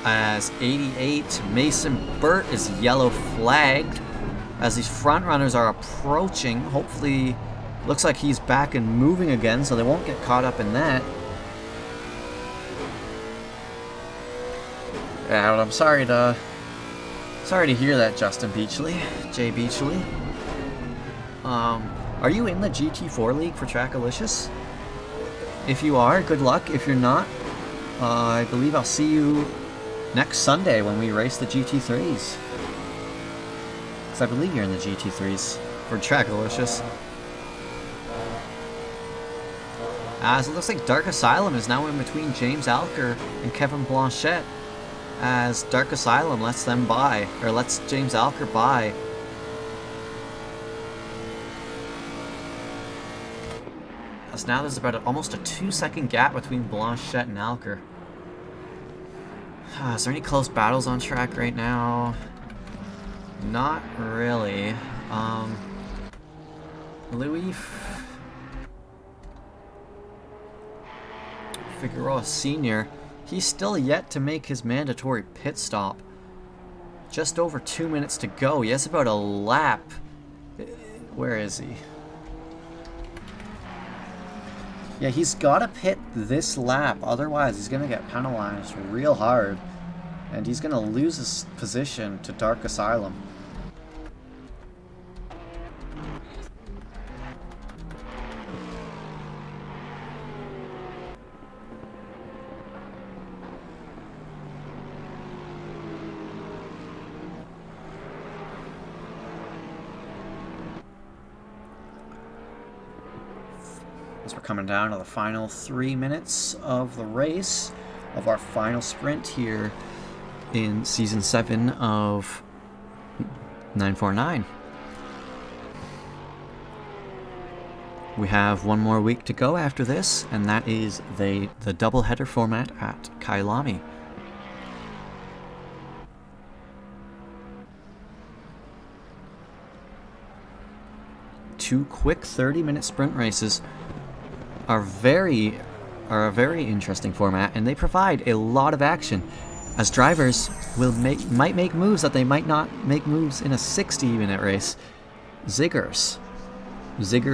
As 88, Mason Burt is yellow flagged. As these front runners are approaching, hopefully, looks like he's back and moving again, so they won't get caught up in that. Yeah, but I'm sorry to hear that, Justin Beachley, Jay Beachley. Are you in the GT4 League for Trackalicious? If you are, good luck. If you're not, I believe I'll see you next Sunday when we race the GT3s. Because I believe you're in the GT3s for Trackalicious. As it looks like Dark Asylum is now in between James Alker and Kevin Blanchette, as Dark Asylum lets them by, or lets James Alker by. As now there's about almost a 2-second gap between Blanchette and Alker. Is there any close battles on track right now? Not really. Louis Figueroa Sr., he's still yet to make his mandatory pit stop. Just over 2 minutes to go. He has about a lap. Where is he? Yeah, he's got to pit this lap. Otherwise, he's going to get penalized real hard. And he's going to lose his position to Dark Asylum. as we're coming down to the final 3 minutes of the race, of our final sprint here in Season 7 of 949. We have one more week to go after this, and that is the doubleheader format at Kailami. Two quick 30-minute sprint races are a very interesting format, and they provide a lot of action, as drivers might make moves that they might not make moves in a 60-minute race. Zigger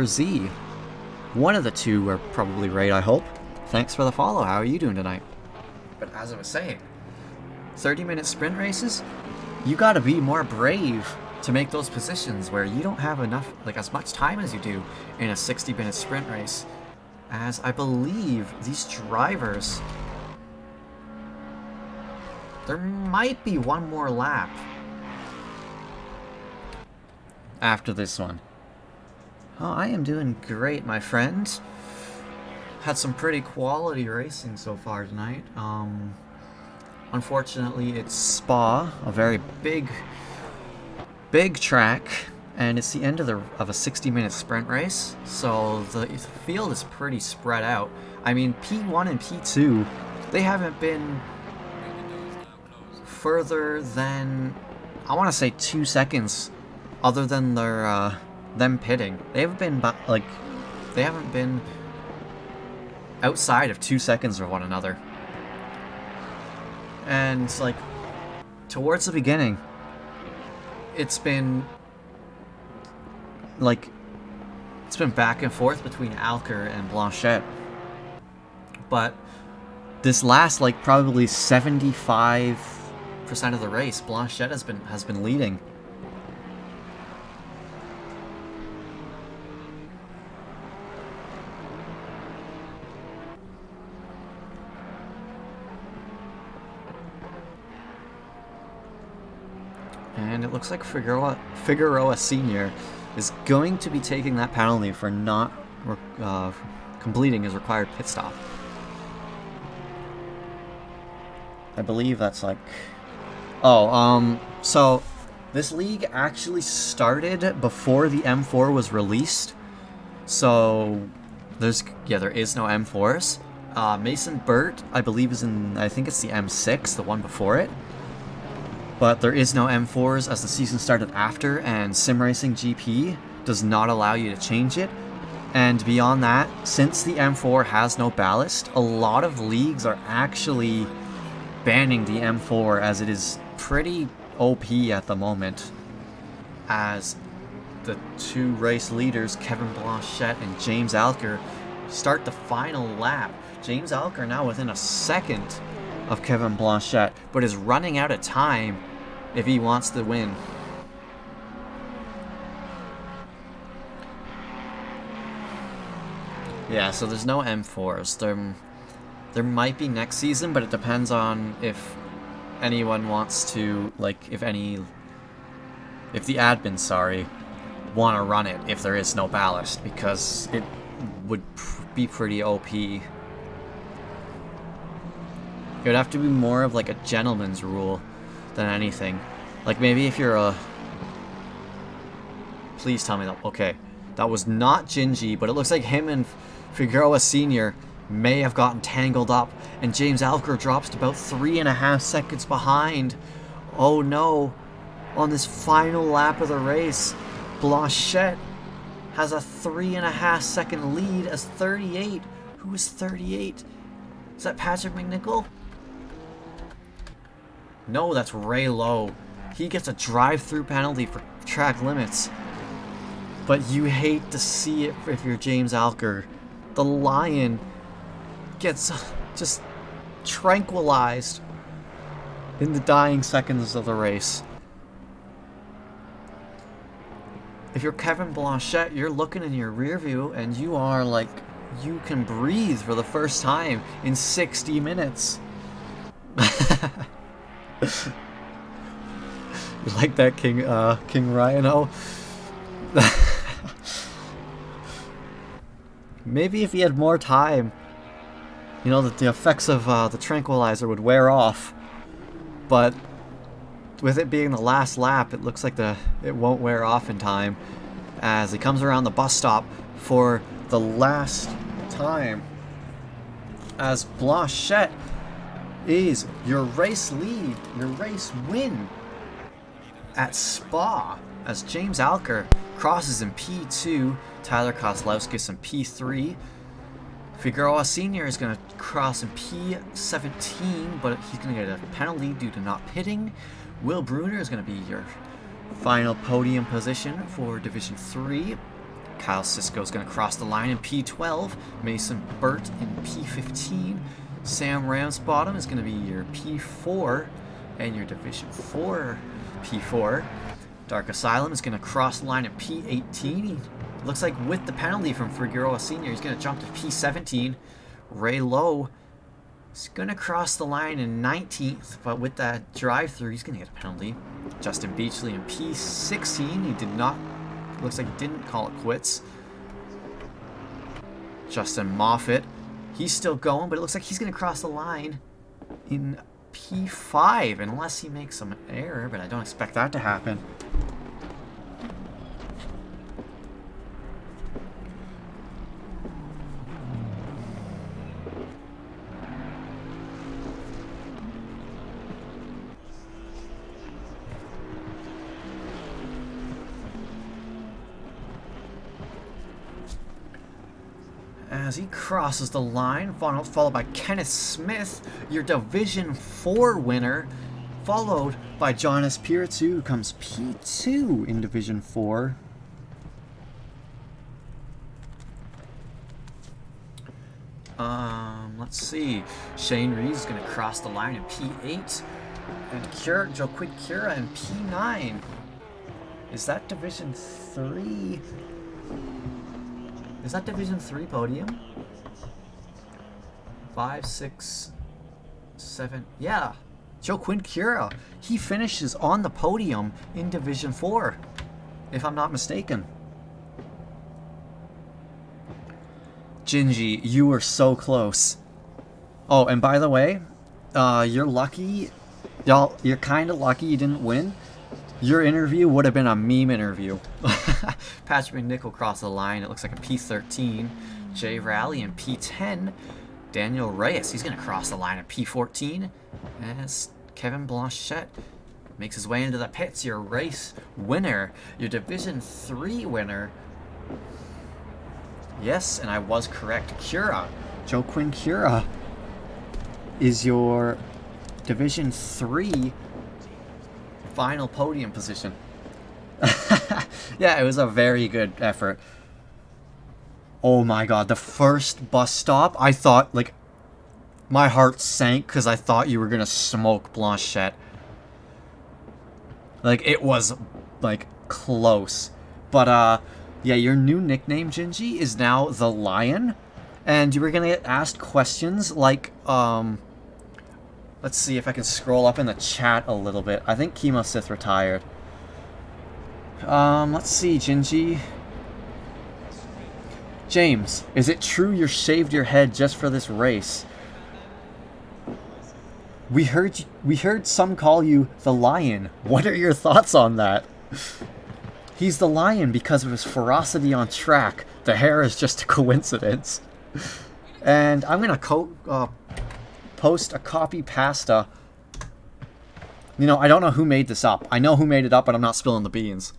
Z. One of the two are probably right, I hope. Thanks for the follow. How are you doing tonight? But as I was saying, 30-minute sprint races, you gotta be more brave to make those positions where you don't have enough, like as much time as you do in a 60-minute sprint race. As I believe these drivers, there might be one more lap after this one. Oh, I am doing great, my friend. Had some pretty quality racing so far tonight. Unfortunately, it's Spa, a very big track, and it's the end of a 60-minute sprint race, so the field is pretty spread out. I mean, P1 and P2, they haven't been further than, I want to say 2 seconds, other than their them pitting. They haven't been outside of 2 seconds of one another. And like towards the beginning, it's been back and forth between Alker and Blanchette. But this last probably 75% of the race, Blanchette has been leading. And it looks like Figueroa Sr. is going to be taking that penalty for not completing his required pit stop. I believe that's so this league actually started before the M4 was released. So there is no M4s. Mason Burt, I believe, I think it's the M6, the one before it. But there is no M4s as the season started after, and Sim Racing GP does not allow you to change it. And beyond that, since the M4 has no ballast, a lot of leagues are actually banning the M4, as it is pretty OP at the moment, as the two race leaders, Kevin Blanchette and James Alker, start the final lap. James Alker now within a second of Kevin Blanchette, but is running out of time if he wants to win. Yeah, so there's no M4s. There might be next season, but it depends on if anyone wants to, if the admins, want to run it if there is no ballast, because it would be pretty OP. It would have to be more of a gentleman's rule than anything. Maybe if you're please tell me that. Okay, that was not Gingy, but it looks like him and Figueroa Sr. may have gotten tangled up, and James Alker drops to about 3.5 seconds behind. Oh no. On this final lap of the race, Blanchette has a 3.5 second lead as 38. Who is 38? Is that Patrick McNichol? No, that's Ray Lowe. He gets a drive-through penalty for track limits. But you hate to see it if you're James Alker. The Lion gets just tranquilized in the dying seconds of the race. If you're Kevin Blanchette, you're looking in your rear view and you are you can breathe for the first time in 60 minutes. You like that, King Rhino? Maybe if he had more time, you know, that the effects of the tranquilizer would wear off. But with it being the last lap, it looks like it won't wear off in time as he comes around the bus stop for the last time. As Blanchette is your race lead, your race win at Spa. As James Alker crosses in P2, Tyler Kozlowskis in P3. Figueroa Sr. is going to cross in P17, but he's going to get a penalty due to not pitting. Will Bruner is going to be your final podium position for Division 3. Kyle Sisko is going to cross the line in P12. Mason Burt in P15. Sam Ramsbottom is going to be your P4 and your Division 4 P4. Dark Asylum is going to cross the line at P18. Looks like with the penalty from Figueroa Sr., he's going to jump to P17. Ray Lowe is going to cross the line in 19th, but with that drive-through, he's going to get a penalty. Justin Beachley in P16. He did not, looks like didn't call it quits. Justin Moffitt, he's still going, but it looks like he's going to cross the line in P5, unless he makes some error, but I don't expect that to happen. As he crosses the line, followed by Kenneth Smith, your Division 4 winner, followed by Jonas Piritsu, who comes P2 in Division 4. Let's see. Shane Reeves is going to cross the line in P8, and Joaquin Cura in P9. Is that Division 3? Is that Division 3 podium? 5, 6, 7. Yeah. Joaquin Cura. He finishes on the podium in Division 4, if I'm not mistaken. Gingy, you were so close. Oh, and by the way, you're lucky. You're kind of lucky you didn't win. Your interview would have been a meme interview. Patrick McNichol crossed the line. It looks like a P13. Jay Raleigh in P10. Daniel Reyes, he's going to cross the line at P14. As Kevin Blanchette makes his way into the pits, your race winner, your Division 3 winner. Yes, and I was correct. Cura, Joaquin Cura, is your Division 3 final podium position. Yeah, it was a very good effort. Oh my god, the first bus stop, I thought, like, my heart sank because I thought you were going to smoke Blanchette. Like, it was, like, close. But, yeah, your new nickname, Gingy, is now The Lion. And you were going to get asked questions like, let's see if I can scroll up in the chat a little bit. I think Chemo Sith retired. Let's see, Gingy. James, is it true you shaved your head just for this race? We heard some call you the Lion. What are your thoughts on that? He's the Lion because of his ferocity on track. The hair is just a coincidence. And I'm gonna post a copy pasta. You know, I don't know who made this up. I know who made it up, but I'm not spilling the beans.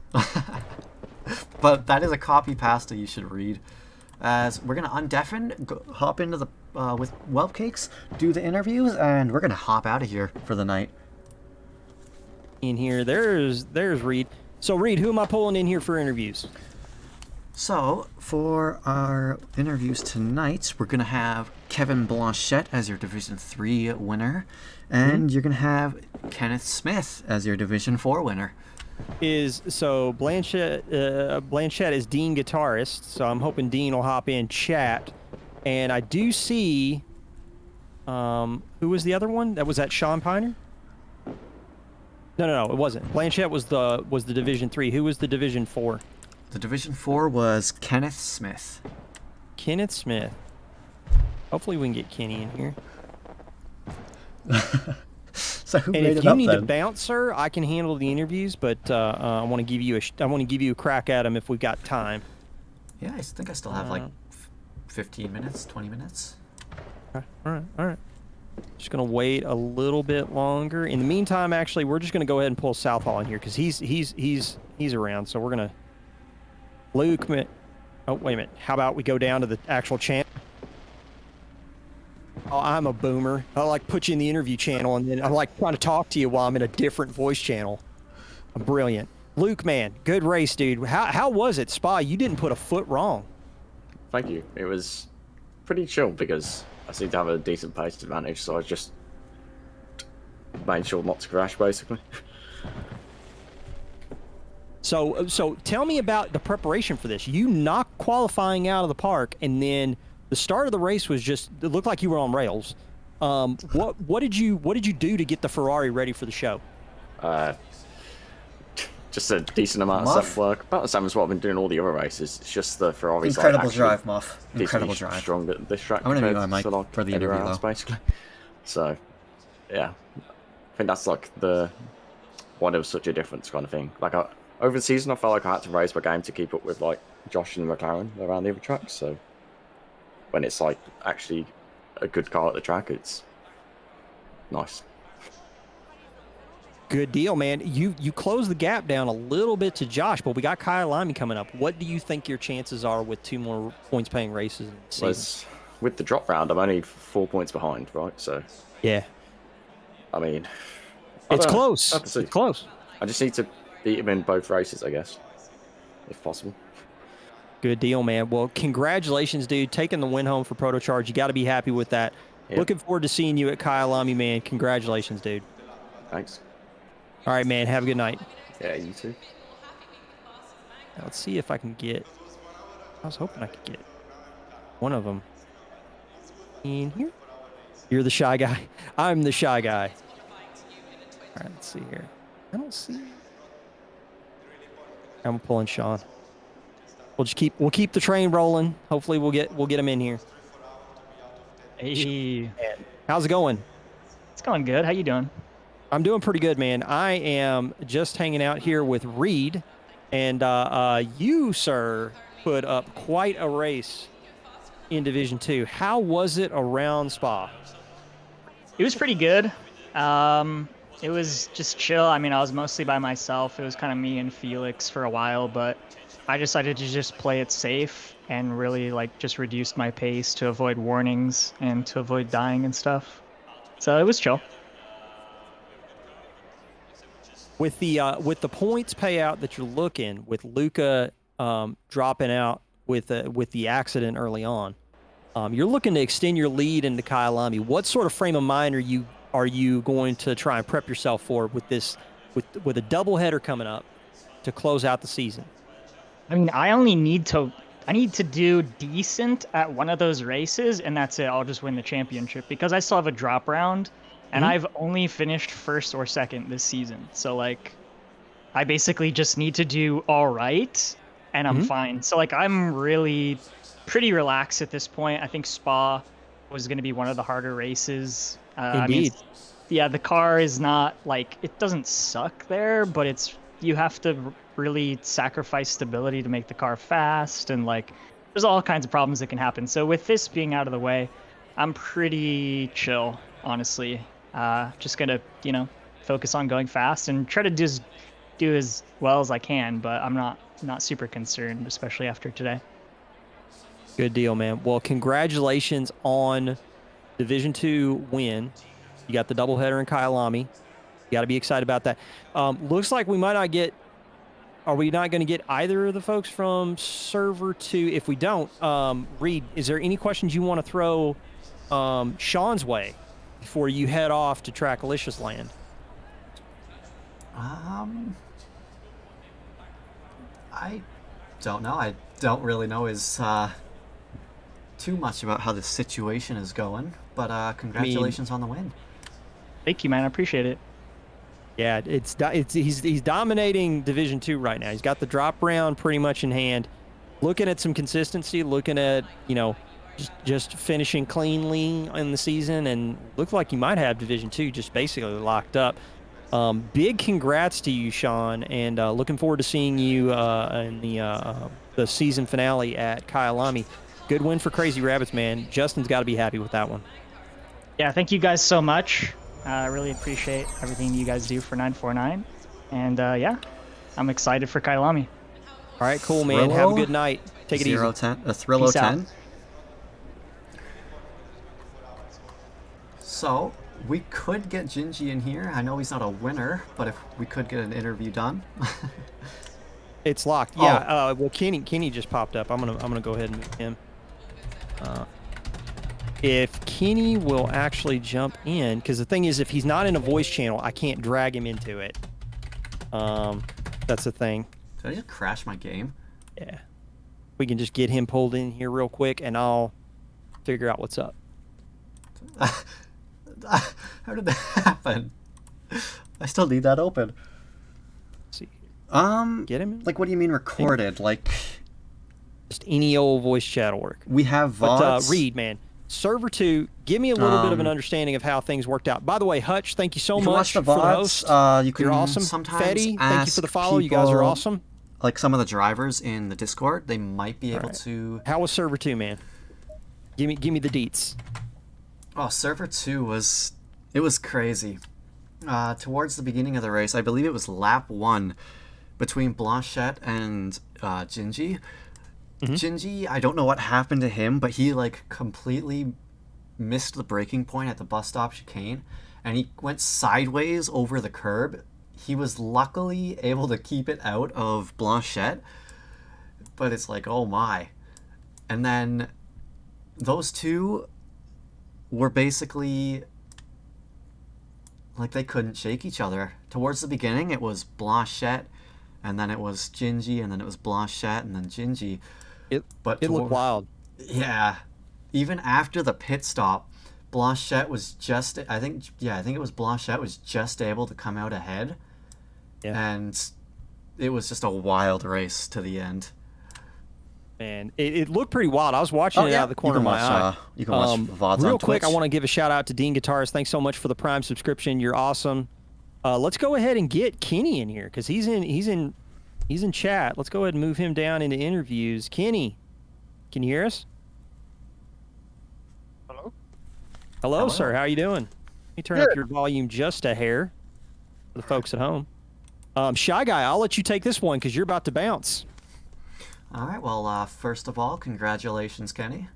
But that is a copy pasta you should read. As we're gonna undeafen, hop into the with Whelp Cakes, do the interviews, and we're gonna hop out of here for the night. In here, there's Reed. So Reed, who am I pulling in here for interviews? So for our interviews tonight, we're gonna have Kevin Blanchette as your Division 3 winner, and you're gonna have Kenneth Smith as your Division 4 winner. So Blanchette is Dean guitarist, so I'm hoping Dean will hop in chat. And I do see, who was the other one? Was that Sean Piner? No, it wasn't. Blanchette was the Division 3. Who was the Division 4? The Division 4 was Kenneth Smith. Kenneth Smith. Hopefully we can get Kenny in here. So who And made if it you up need to then? bounce, sir, I can handle the interviews, but I want to give you a crack at them if we've got time. Yeah, I think I still have like 15 minutes, 20 minutes. All right. Just gonna wait a little bit longer. In the meantime, actually, we're just gonna go ahead and pull Southall in here because he's around. So we're gonna Luke. Oh, wait a minute. How about we go down to the actual channel? Oh, I'm a boomer. I like put you in the interview channel, and then I'm like trying to talk to you while I'm in a different voice channel. I'm brilliant. Luke, man, good race, dude. How was it, Spa? You didn't put a foot wrong. Thank you. It was pretty chill because I seem to have a decent pace advantage, so I just made sure not to crash, basically. So tell me about the preparation for this. You knocked qualifying out of the park, and then the start of the race was just, it looked like you were on rails. What did you do to get the Ferrari ready for the show? Just a decent amount of set work. About the same as what I've been doing all the other races. It's just the Ferrari's Incredible like drive, Muff. Incredible drive. Strong at this track. I'm gonna mute my compared mic to, like, for the everywhere interview, else, though. basically. So, yeah, I think that's like why there was such a difference kind of thing. Like over the season, I felt like I had to raise my game to keep up with like Josh and McLaren around the other tracks. So when it's like actually a good car at the track, it's nice. Good deal, man. You closed the gap down a little bit to Josh, but we got Kyle Lamy coming up. What do you think your chances are with 2 more points-paying races in the season? With the drop round, I'm only 4 points behind, right? So yeah, I mean, it's close. Have to see. It's close. I just need to beat him in both races, I guess, if possible. Good deal, man. Well, congratulations, dude. Taking the win home for Protocharge. You got to be happy with that. Yep. Looking forward to seeing you at Kyle Lamy, man. Congratulations, dude. Thanks. All right, man. Have a good night. Yeah, you too. Now, let's see if I can get... I was hoping I could get one of them in here. You're the shy guy. I'm the shy guy. All right, let's see here. I don't see... I'm pulling Sean. We'll keep the train rolling. Hopefully we'll get him in here. Hey. How's it going? It's going good. How you doing? I'm doing pretty good, man. I am just hanging out here with Reed, and you, sir, put up quite a race in Division 2. How was it around Spa? It was pretty good. It was just chill. I mean, I was mostly by myself. It was kind of me and Felix for a while, but I decided to just play it safe and really just reduce my pace to avoid warnings and to avoid dying and stuff. So it was chill. With the points payout that you're looking, with Luca dropping out with the accident early on, you're looking to extend your lead into Kyle Lamy. What sort of frame of mind are you going to try and prep yourself for with this with a doubleheader coming up to close out the season? I mean, I need to do decent at one of those races, and that's it. I'll just win the championship because I still have a drop round. And I've only finished first or second this season. So, I basically just need to do all right, and I'm fine. So, I'm really pretty relaxed at this point. I think Spa was going to be one of the harder races. Indeed. The car is not, it doesn't suck there, but you have to really sacrifice stability to make the car fast, and, there's all kinds of problems that can happen. So, with this being out of the way, I'm pretty chill, honestly. Just gonna, focus on going fast and try to do as well as I can, but I'm not super concerned, especially after today. Good deal, man. Well, congratulations on Division 2 win. You got the doubleheader in Kyle Lamy. You got to be excited about that. Looks like we might not get... Are we not going to get either of the folks from Server 2? If we don't, Reed, is there any questions you want to throw Sean's way before you head off to Trackalicious Land? I don't know. I don't really know too much about how the situation is going, but congratulations on the win. Thank you, man. I appreciate it. Yeah, he's dominating Division 2 right now. He's got the drop round pretty much in hand. looking at some consistency, looking at, just finishing cleanly in the season, and looked like you might have Division 2 just basically locked up. Big congrats to you, Sean, and looking forward to seeing you in the season finale at Kyalami. Good win for Crazy Rabbits, man. Justin's got to be happy with that one. Yeah, thank you guys so much. I really appreciate everything you guys do for 949. And yeah, I'm excited for Kailami. All right, cool, man. Have a good night. Take it easy. Thrillo Peace out. 10. So, we could get Gingy in here. I know he's not a winner, but if we could get an interview done. It's locked. Yeah. Well, Kenny just popped up. I'm gonna go ahead and move him. If Kenny will actually jump in, because the thing is, if he's not in a voice channel, I can't drag him into it. That's the thing. Did I just crash my game? Yeah. We can just get him pulled in here real quick, and I'll figure out what's up. How did that happen? I still need that open. Let's see. Get him in? Like, what do you mean recorded? Like, just any old voice chat will work. We have VODs. But Reed, man, Server 2, give me a little bit of an understanding of how things worked out. By the way, Hutch, thank you so much for the host. You can You're awesome. Sometimes Fetty, thank you for the follow. You guys are awesome. Like some of the drivers in the Discord, they might be able to. How was Server 2, man? Give me the deets. Oh, Server 2 was crazy. Towards the beginning of the race, I believe it was lap 1 between Blanchette and Gingy. Gingy, I don't know what happened to him, but he like completely missed the braking point at the bus stop chicane, and he went sideways over the curb. He was luckily able to keep it out of Blanchette, but it's like, oh my. And then those two were basically like they couldn't shake each other. Towards the beginning, it was Blanchette, and then it was Gingy, and then it was Blanchette, and then Gingy. It looked wild. Yeah. Even after the pit stop, Blanchette was just, I think it was Blanchette was just able to come out ahead. Yeah. And it was just a wild race to the end. Man, it looked pretty wild. I was watching it out of the corner of my eye. You can watch VODs real on quick, Twitch. I want to give a shout out to Dean Guitars. Thanks so much for the Prime subscription. You're awesome. Let's go ahead and get Kenny in here because he's in chat. Let's go ahead and move him down into interviews. Kenny, can you hear us? Hello, sir. How you doing? Let me turn up your volume just a hair for the folks at home. Shy Guy, I'll let you take this one because you're about to bounce. All right. Well, first of all, congratulations, Kenny.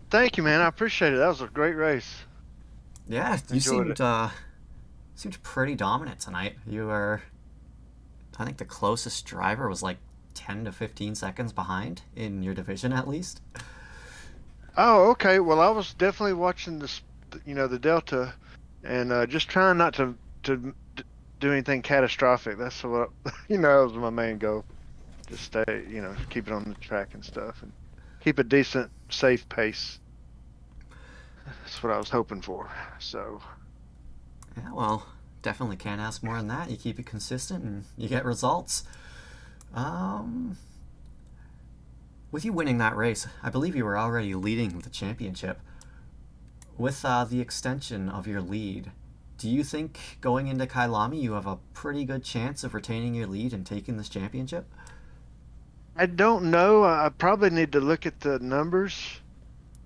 Thank you, man. I appreciate it. That was a great race. Yeah, you seemed pretty dominant tonight. You were, I think the closest driver was like 10 to 15 seconds behind in your division, at least. Oh, okay. Well, I was definitely watching this, the Delta, and just trying not to do anything catastrophic. That's what that was my main goal. Just stay, keep it on the track and stuff, and keep a decent, safe pace. That's what I was hoping for. So. Yeah, well, definitely can't ask more than that. You keep it consistent and you get results. With you winning that race, I believe you were already leading the championship. With the extension of your lead, do you think going into Kailami you have a pretty good chance of retaining your lead and taking this championship? I don't know. I probably need to look at the numbers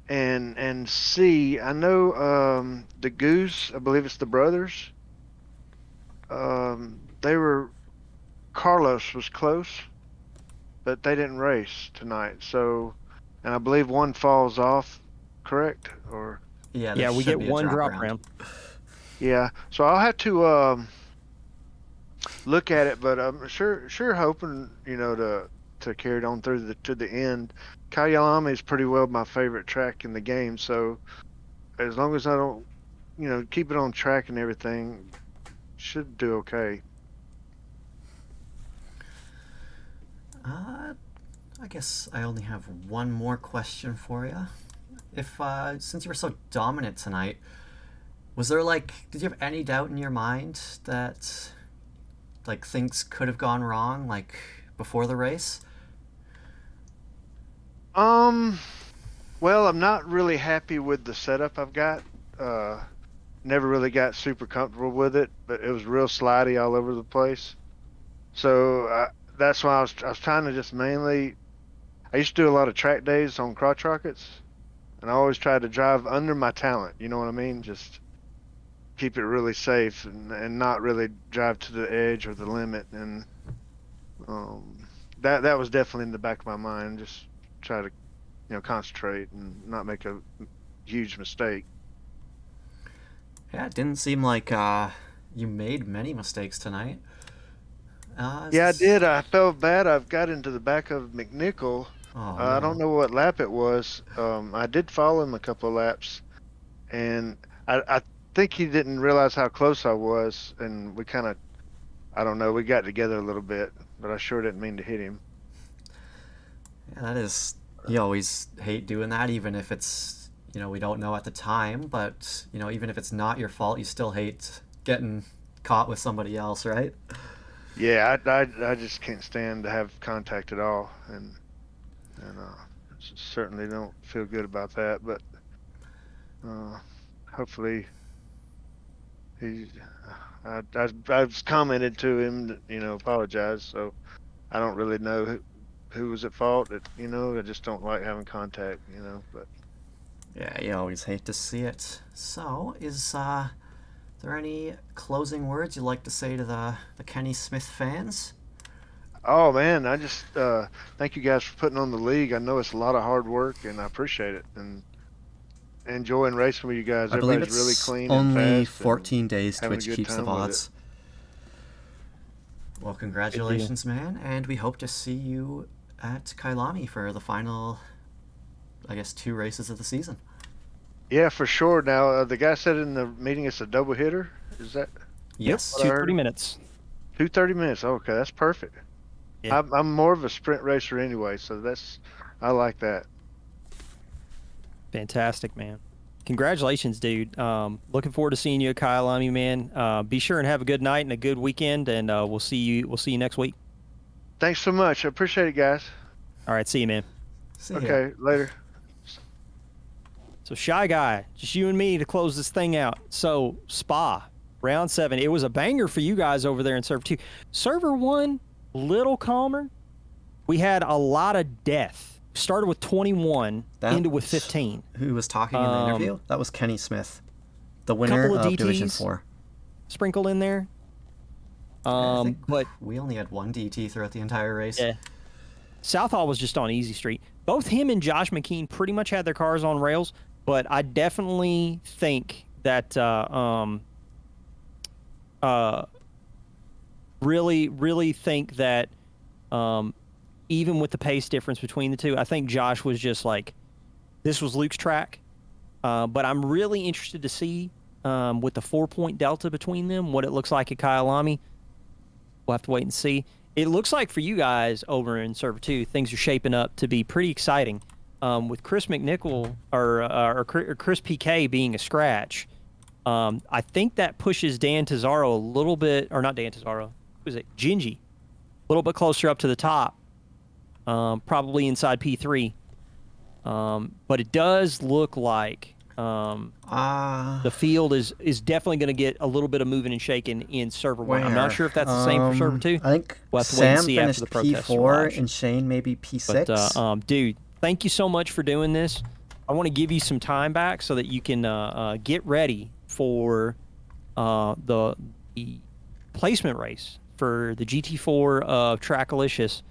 and see. I know the Goose, I believe it's the brothers. Carlos was close, but they didn't race tonight. So, and I believe one falls off, correct? Or yeah, we get one drop round. Yeah, so I'll have to look at it, but I'm sure hoping to carry it on through to the end. Kyalami is pretty well my favorite track in the game, so as long as I don't keep it on track and everything, should do okay. I guess I only have one more question for you. If since you were so dominant tonight, was there did you have any doubt in your mind that things could have gone wrong before the race? Well, I'm not really happy with the setup I've got. Never really got super comfortable with it, but it was real slidey all over the place. So that's why I was trying to just mainly. I used to do a lot of track days on crotch rockets, and I always tried to drive under my talent. You know what I mean? Just keep it really safe and not really drive to the edge or the limit. And that was definitely in the back of my mind. Just try to concentrate and not make a huge mistake. Yeah, it didn't seem like you made many mistakes tonight. Yeah, I did. I felt bad. I've got into the back of McNichol. Oh, I don't no. know what lap it was. I did follow him a couple of laps, and I think he didn't realize how close I was, and we kind of, I don't know, we got together a little bit, but I sure didn't mean to hit him. Yeah, that is. You always hate doing that, even if it's, we don't know at the time, but, even if it's not your fault, you still hate getting caught with somebody else, right? Yeah, I just can't stand to have contact at all, and certainly don't feel good about that. But hopefully I've commented to him, apologize. So I don't really know who was at fault. I just don't like having contact, But Yeah, you always hate to see it. So, is there any closing words you'd like to say to the Kenny Smith fans? oh man, I just thank you guys for putting on the league. I know it's a lot of hard work, and I appreciate it. And enjoying racing with you guys. I believe Everybody's really it's clean and only fast. 14 days having a Twitch good keeps the time with VODs. Well, congratulations, man, and we hope to see you at Kailami for the final, I guess, 2 races of the season. Yeah, for sure. Now, the guy said in the meeting it's a double hitter. Is that Yes. What I 2 heard? 30 minutes. 2 minutes? Okay, that's perfect. Yeah. I'm more of a sprint racer anyway, so I like that. Fantastic, man. Congratulations, dude. Looking forward to seeing you at Kyalami, man. Be sure and have a good night and a good weekend, and we'll see you next week. Thanks so much. I appreciate it, guys. All right, see you, man. See ya. Okay, later. So Shy Guy, just you and me to close this thing out. So Spa, round 7. It was a banger for you guys over there in server 2. Server 1, little calmer. We had a lot of death. Started with 21, ended with 15. Who was talking in the interview? That was Kenny Smith, the winner Couple of of Division DTs 4. Sprinkled in there. I think But we only had 1 DT throughout the entire race. yeah, Southall was just on easy street. Both him and Josh McKean pretty much had their cars on rails, but I definitely think that really think that even with the pace difference between the two, I think Josh was just like, this was Luke's track. But I'm really interested to see with the 4-point delta between them, what it looks like at Kyalami. We'll have to wait and see. It looks like for you guys over in Server 2, things are shaping up to be pretty exciting. With Chris McNichol or Chris PK being a scratch, I think that pushes Dan Tazaro a little bit, or not Dan Tazaro, who is it? Gingy, a little bit closer up to the top, probably inside P3. But it does look like the field is definitely going to get a little bit of moving and shaking in Server 1. I'm not sure if that's the same for Server 2. I think We'll have to wait and Sam see after finished the protest P4 arrives. and Shane maybe P6. But dude, thank you so much for doing this. I want to give you some time back so that you can get ready for the placement race for the GT4 of Trackalicious.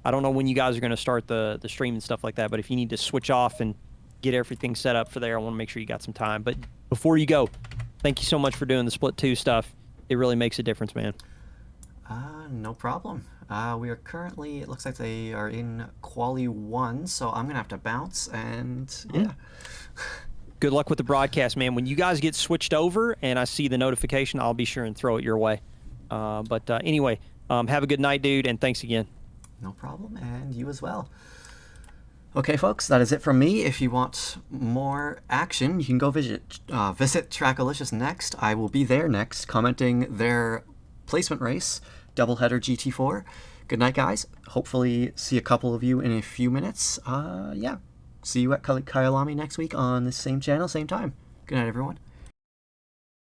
I don't know when you guys are going to start the stream and stuff like that, but if you need to switch off and get everything set up for there, I want to make sure you got some time. But before you go, thank you so much for doing the Split 2 stuff. It really makes a difference, man. No problem. We are currently, it looks like they are in Quali 1, so I'm going to have to bounce, and yeah. Good luck with the broadcast, man. When you guys get switched over and I see the notification, I'll be sure and throw it your way. But anyway, have a good night, dude, and thanks again. No problem, and you as well. Okay, folks, that is it from me. If you want more action, you can go visit Trackalicious next. I will be there next, commenting their placement race, doubleheader GT4. Good night, guys. Hopefully see a couple of you in a few minutes. Yeah. see you at Kyalami next week on the same channel, same time. Good night, everyone.